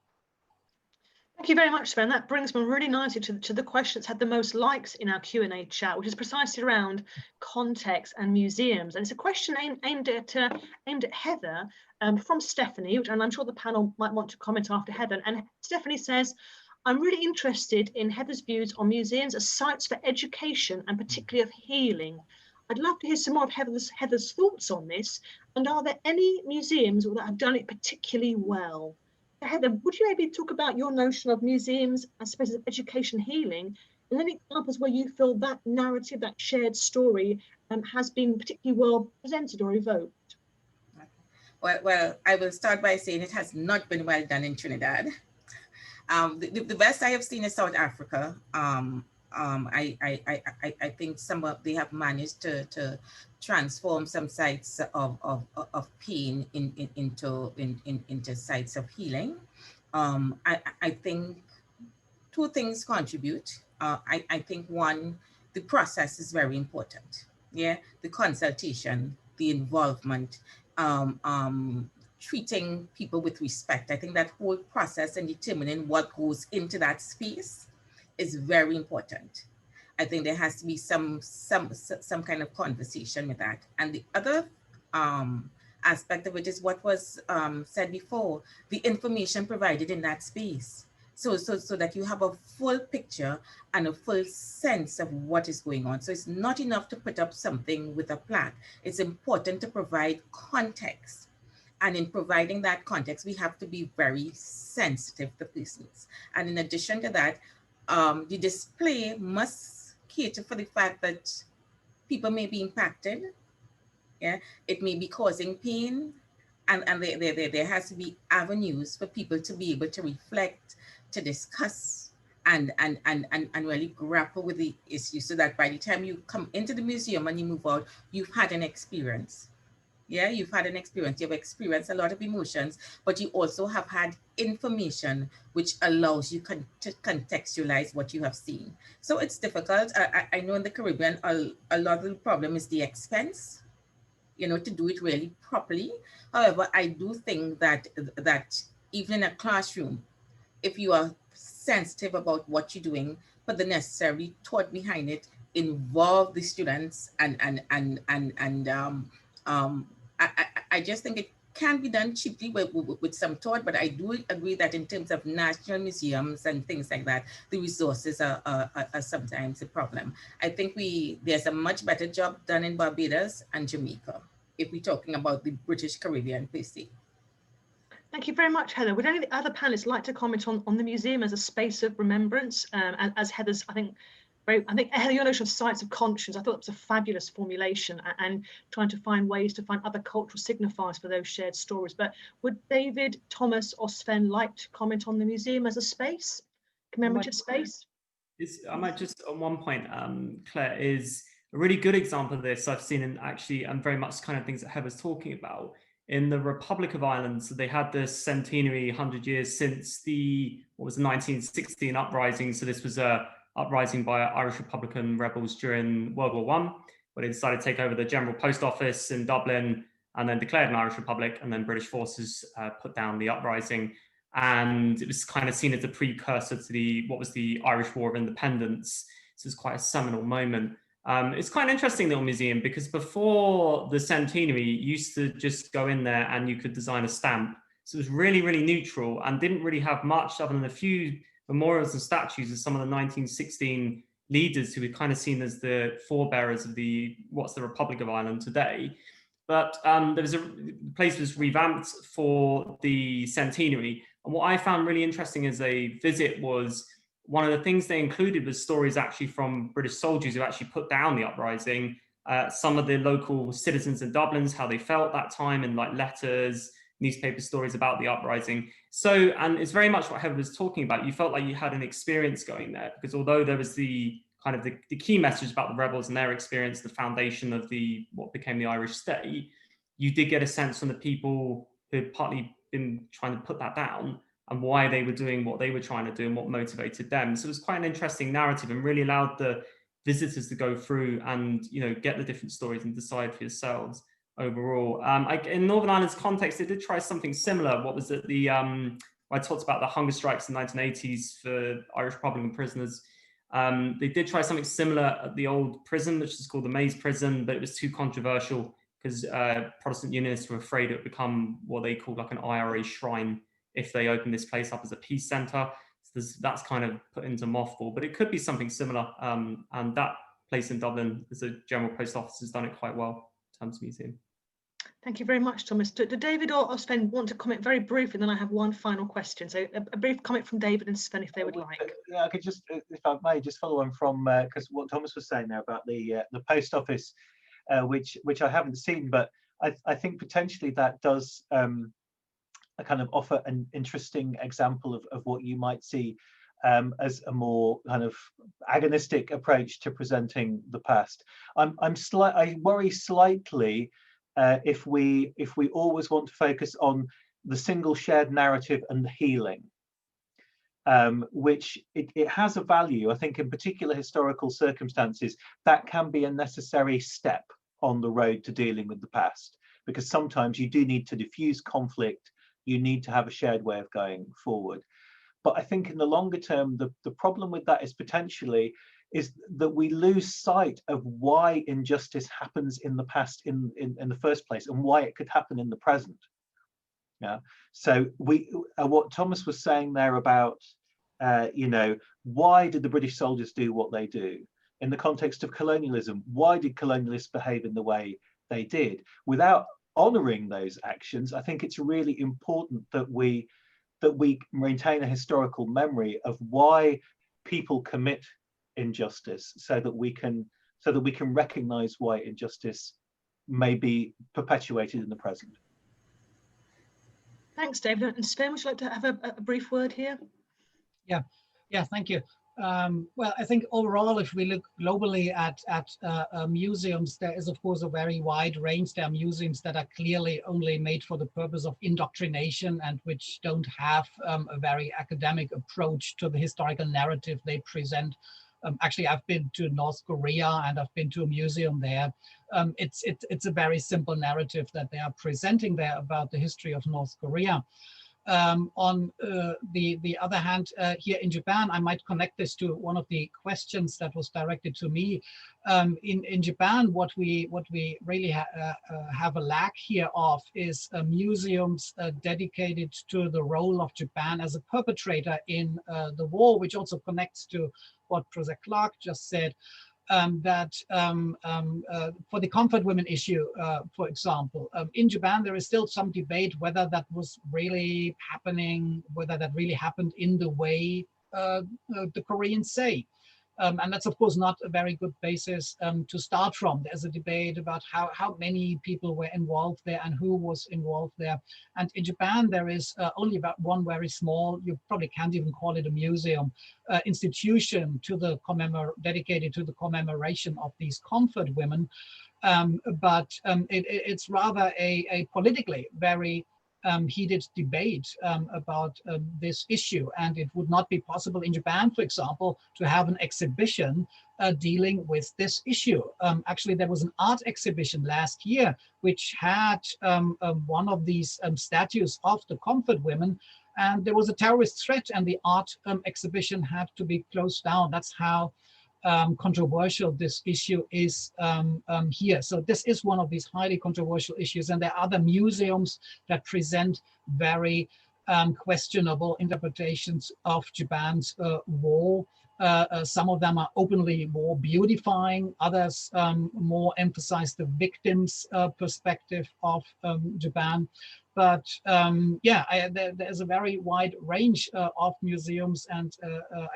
Thank you very much, Sven. That brings me really nicely to the question that's had the most likes in our Q&A chat, which is precisely around context and museums. And it's a question aimed at Heather from Stephanie, and I'm sure the panel might want to comment after Heather. And Stephanie says, I'm really interested in Heather's views on museums as sites for education and particularly of healing. I'd love to hear some more of Heather's thoughts on this. And are there any museums that have done it particularly well? Heather, would you maybe talk about your notion of museums as spaces of education healing, and then examples where you feel that narrative, that shared story has been particularly well presented or evoked? Well, I will start by saying it has not been well done in Trinidad. The best I have seen is South Africa. I think they have managed to transform some sites of pain into sites of healing. I think 2 things contribute. I think one, the process is very important. Yeah, the consultation, the involvement, treating people with respect. I think that whole process and determining what goes into that space is very important. I think there has to be some kind of conversation with that. And the other aspect of it is what was said before, the information provided in that space. So that you have a full picture and a full sense of what is going on. So it's not enough to put up something with a plaque. It's important to provide context. And in providing that context, we have to be very sensitive to persons. And in addition to that, the display must cater for the fact that people may be impacted. Yeah, it may be causing pain, and there has to be avenues for people to be able to reflect, to discuss, and really grapple with the issue, so that by the time you come into the museum and you move out, you've had an experience. Yeah, you've had an experience. You've experienced a lot of emotions, but you also have had information which allows you to contextualize what you have seen. So it's difficult. I know in the Caribbean, a lot of the problem is the expense, you know, to do it really properly. However, I do think that even in a classroom, if you are sensitive about what you're doing, put the necessary thought behind it, involve the students, I just think it can be done cheaply with some thought, but I do agree that in terms of national museums and things like that, the resources are sometimes a problem. I think there's a much better job done in Barbados and Jamaica, if we're talking about the British Caribbean per se. Thank you very much, Heather. Would any of the other panelists like to comment on the museum as a space of remembrance? And as Heather's, I think Heather, your notion of sites of conscience, I thought it was a fabulous formulation, and trying to find ways to find other cultural signifiers for those shared stories. But would David, Thomas, or Sven like to comment on the museum as a space, commemorative space? I might just, on one point, Claire, is a really good example of this I've seen, and very much kind of things that Heather's talking about. In the Republic of Ireland, so they had this centenary 100 years since the 1916 uprising. So this was a uprising by Irish Republican rebels during World War I, where they decided to take over the General Post Office in Dublin and then declared an Irish Republic, and then British forces put down the uprising. And it was kind of seen as a precursor to what was the Irish War of Independence. So it's quite a seminal moment. It's quite an interesting little museum, because before the centenary, you used to just go in there and you could design a stamp. So it was really, really neutral and didn't really have much other than a few memorials and statues of some of the 1916 leaders who were kind of seen as the forebearers of what's the Republic of Ireland today. But the place was revamped for the centenary. And what I found really interesting as a visit was, one of the things they included was stories actually from British soldiers who actually put down the uprising, some of the local citizens in Dublin, how they felt that time, in like letters, newspaper stories about the uprising. So, and it's very much what Heather was talking about. You felt like you had an experience going there, because although there was the kind of the key message about the rebels and their experience, the foundation of what became the Irish state, you did get a sense from the people who had partly been trying to put that down, and why they were doing what they were trying to do and what motivated them. So it was quite an interesting narrative, and really allowed the visitors to go through and, you know, get the different stories and decide for yourselves overall. In Northern Ireland's context, they did try something similar. What was it? I talked about the hunger strikes in the 1980s for Irish Republican prisoners. They did try something similar at the old prison, which is called the Maze Prison, but it was too controversial because Protestant Unionists were afraid it would become what they called like an IRA shrine if they opened this place up as a peace centre. So that's kind of put into mothball, but it could be something similar. And that place in Dublin, as a General Post Office, has done it quite well in terms of museum. Thank you very much, Thomas. Do David or Sven want to comment very briefly, and then I have one final question. So a brief comment from David and Sven, if they would like. Yeah, I could just, if I may, just follow on from, because what Thomas was saying there about the post office, which I haven't seen, but I think potentially that does kind of offer an interesting example of what you might see as a more kind of agonistic approach to presenting the past. I worry slightly if we always want to focus on the single shared narrative and the healing, which it has a value. I think in particular historical circumstances, that can be a necessary step on the road to dealing with the past, because sometimes you do need to diffuse conflict. You need to have a shared way of going forward. But I think in the longer term, the problem with that is potentially is that we lose sight of why injustice happens in the past in the first place, and why it could happen in the present. Yeah. So what Thomas was saying there about, you know, why did the British soldiers do what they do in the context of colonialism? Why did colonialists behave in the way they did? Without honoring those actions, I think it's really important that we maintain a historical memory of why people commit injustice, so that we can so that we can recognise why injustice may be perpetuated in the present. Thanks, David. And Sven, would you like to have a brief word here? Yeah, thank you. Well, I think overall, if we look globally at museums, there is, of course, a very wide range. There are museums that are clearly only made for the purpose of indoctrination and which don't have a very academic approach to the historical narrative they present. Actually, I've been to North Korea and I've been to a museum there. It's a very simple narrative that they are presenting there about the history of North Korea. On the other hand, here in Japan, I might connect this to one of the questions that was directed to me. In Japan, what we really have a lack here of is museums dedicated to the role of Japan as a perpetrator in the war, which also connects to what Professor Clarke just said. That for the comfort women issue, for example, in Japan, there is still some debate whether that was really happening, whether that really happened in the way the Koreans say. And that's, of course, not a very good basis to start from. There's a debate about how many people were involved there and who was involved there. And in Japan, there is only about one very small, you probably can't even call it a museum, institution to the dedicated to the commemoration of these comfort women. But it's rather a politically very heated debate about this issue, and it would not be possible in Japan, for example, to have an exhibition dealing with this issue. Actually, there was an art exhibition last year which had one of these statues of the comfort women, and there was a terrorist threat, and the art exhibition had to be closed down. That's how controversial this issue is here. So this is one of these highly controversial issues, and there are other museums that present very questionable interpretations of Japan's war. Some of them are openly more beautifying, others more emphasize the victims' perspective of Japan. But there's a very wide range of museums, and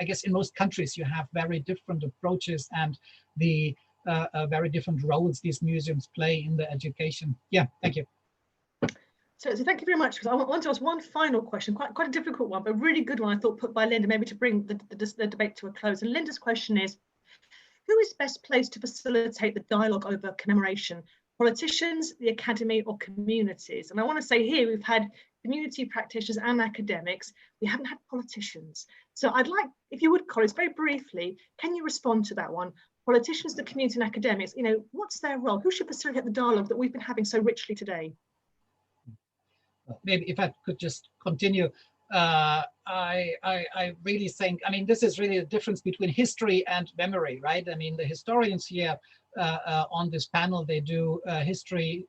I guess in most countries you have very different approaches and the very different roles these museums play in the education. Yeah, thank you. So thank you very much. I want to ask one final question, quite a difficult one, but a really good one, I thought, put by Linda, maybe to bring the debate to a close. And Linda's question is, who is best placed to facilitate the dialogue over commemoration? Politicians, the academy, or communities? And I want to say here, we've had community practitioners and academics. We haven't had politicians. So I'd like, if you would, colleagues, very briefly, can you respond to that one? Politicians, the community and academics, what's their role? Who should facilitate the dialogue that we've been having so richly today? Maybe if I could just continue. I really think, this is really the difference between history and memory, right? The historians here on this panel, they do history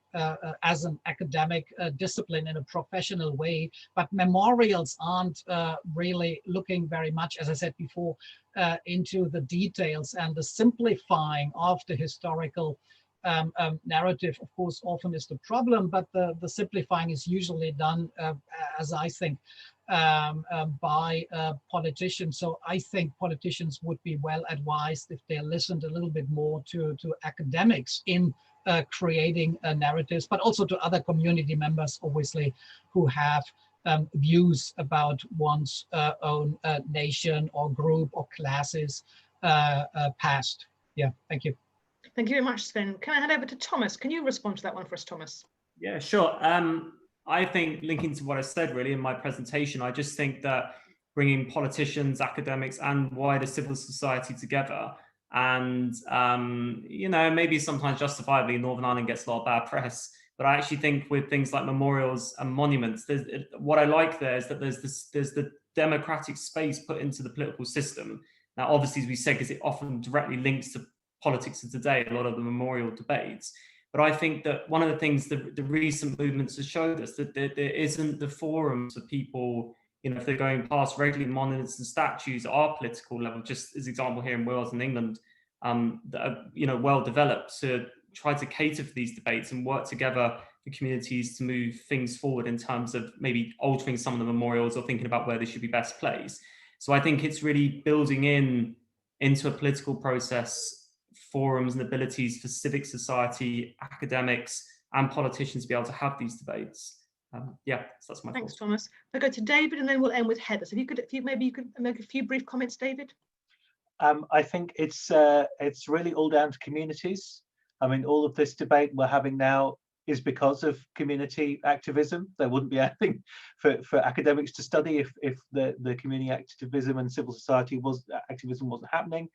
as an academic discipline in a professional way, but memorials aren't really looking very much, as I said before, into the details, and the simplifying of the historical narrative, of course, often is the problem, but the simplifying is usually done, as I think, by politicians. So I think politicians would be well advised if they listened a little bit more to academics in creating narratives, but also to other community members, obviously, who have views about one's own nation or group or classes past. Yeah, thank you. Thank you very much, Sven. Can I hand over to Thomas? Can you respond to that one for us, Thomas? Yeah, sure. I think, linking to what I said really in my presentation, I just think that bringing politicians, academics, and wider civil society together, and maybe sometimes justifiably Northern Ireland gets a lot of bad press, but I actually think with things like memorials and monuments, what I like there is that there's the democratic space put into the political system. Now, obviously, as we said, because it often directly links to politics of today, a lot of the memorial debates. But I think that one of the things the recent movements have showed us that there isn't the forum for people, if they're going past regularly monuments and statues at our political level, just as example here in Wales and England, that are well developed to try to cater for these debates and work together for communities to move things forward in terms of maybe altering some of the memorials or thinking about where they should be best placed. So I think it's really building into a political process forums and abilities for civic society, academics, and politicians to be able to have these debates. Yeah, so that's my Thanks, thoughts. Thomas. I'll go to David and then we'll end with Heather. So maybe you could make a few brief comments, David. I think it's really all down to communities. I mean, all of this debate we're having now is because of community activism. There wouldn't be anything for academics to study if the community activism and civil society activism wasn't happening.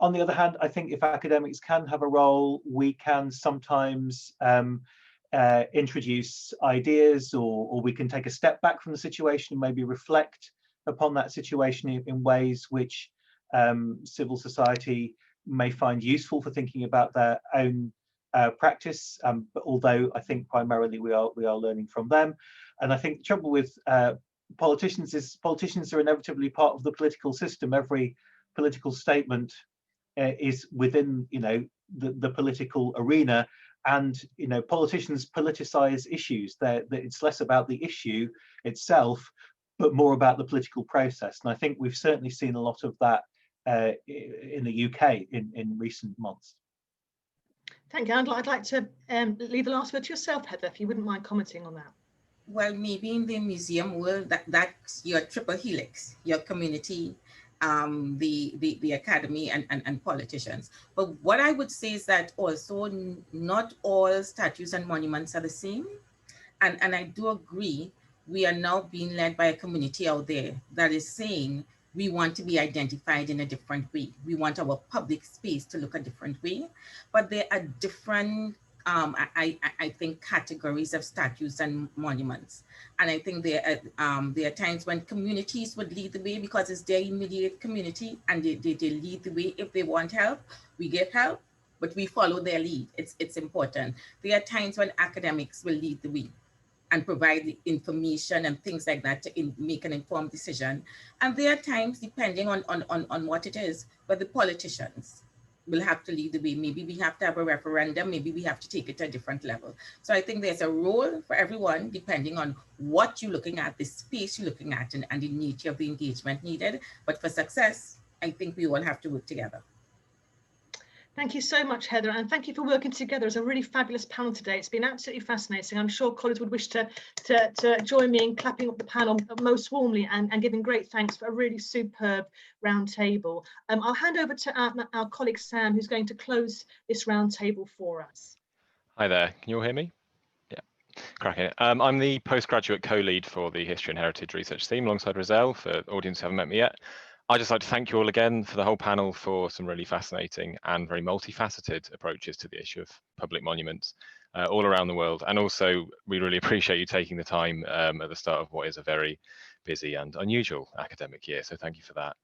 On the other hand, I think if academics can have a role, we can sometimes introduce ideas, or we can take a step back from the situation and maybe reflect upon that situation in ways which civil society may find useful for thinking about their own practice. But although I think primarily we are learning from them, and I think the trouble with politicians is politicians are inevitably part of the political system. Every political statement is within the political arena, and politicians politicize issues. It's less about the issue itself, but more about the political process. And I think we've certainly seen a lot of that in the UK in recent months. Thank you. I'd like to leave the last word to yourself, Heather, if you wouldn't mind commenting on that. Well, maybe in the museum world, that's your triple helix, your community, the academy, and politicians. But what I would say is that also not all statues and monuments are the same. And I do agree, we are now being led by a community out there that is saying we want to be identified in a different way. We want our public space to look a different way. But there are different, I think, categories of statues and monuments. And I think there are times when communities would lead the way because it's their immediate community, and they lead the way. If they want help, we get help, but we follow their lead. It's important. There are times when academics will lead the way and provide the information and things like that to make an informed decision. And there are times, depending on what it is, where the politicians will have to lead the way. Maybe we have to have a referendum, maybe we have to take it to a different level. So I think there's a role for everyone, depending on what you're looking at, the space you're looking at, and the nature of the engagement needed. But for success, I think we all have to work together. Thank you so much, Heather, and thank you for working together as a really fabulous panel today. It's been absolutely fascinating. I'm sure colleagues would wish to join me in clapping up the panel most warmly and giving great thanks for a really superb round table. I'll hand over to our colleague Sam, who's going to close this round table for us. Hi there, can you all hear me? Yeah, cracking. I'm the postgraduate co-lead for the History and Heritage Research team alongside Roselle, for audience who haven't met me yet. I'd just like to thank you all again for the whole panel for some really fascinating and very multifaceted approaches to the issue of public monuments all around the world. And also, we really appreciate you taking the time at the start of what is a very busy and unusual academic year. So thank you for that.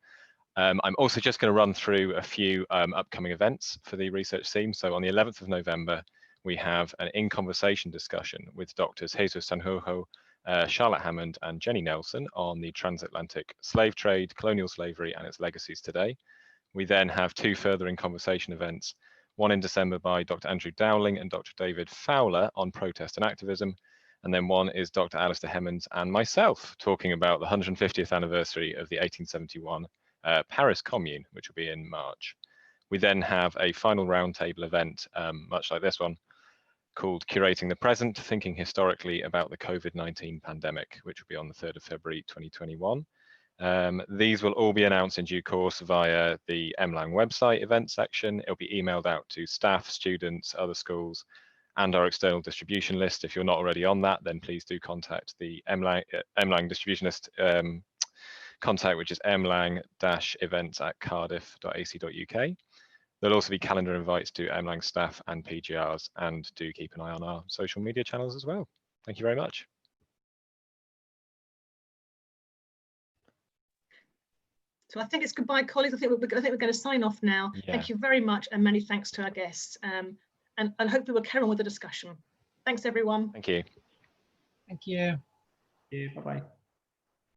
I'm also just going to run through a few upcoming events for the research team. So on the 11th of November, we have an In Conversation discussion with Doctors Jesus Sanjojo, Charlotte Hammond and Jenny Nelson on the transatlantic slave trade, colonial slavery and its legacies today. We then have two further In Conversation events, one in December by Dr. Andrew Dowling and Dr. David Fowler on protest and activism, and then one is Dr. Alistair Hemmons and myself talking about the 150th anniversary of the 1871 Paris Commune, which will be in March. We then have a final roundtable event, much like this one, called Curating the Present, Thinking Historically About the COVID-19 Pandemic, which will be on the 3rd of February 2021. These will all be announced in due course via the MLang website event section. It'll be emailed out to staff, students, other schools, and our external distribution list. If you're not already on that, then please do contact the MLang distribution list contact, which is mlang-events@cardiff.ac.uk. There'll also be calendar invites to MLang staff and PGRs, and do keep an eye on our social media channels as well. Thank you very much. So I think it's goodbye, colleagues. I think we're going to sign off now. Yeah. Thank you very much, and many thanks to our guests. And hopefully we'll carry on with the discussion. Thanks, everyone. Thank you. Thank you. Bye-bye.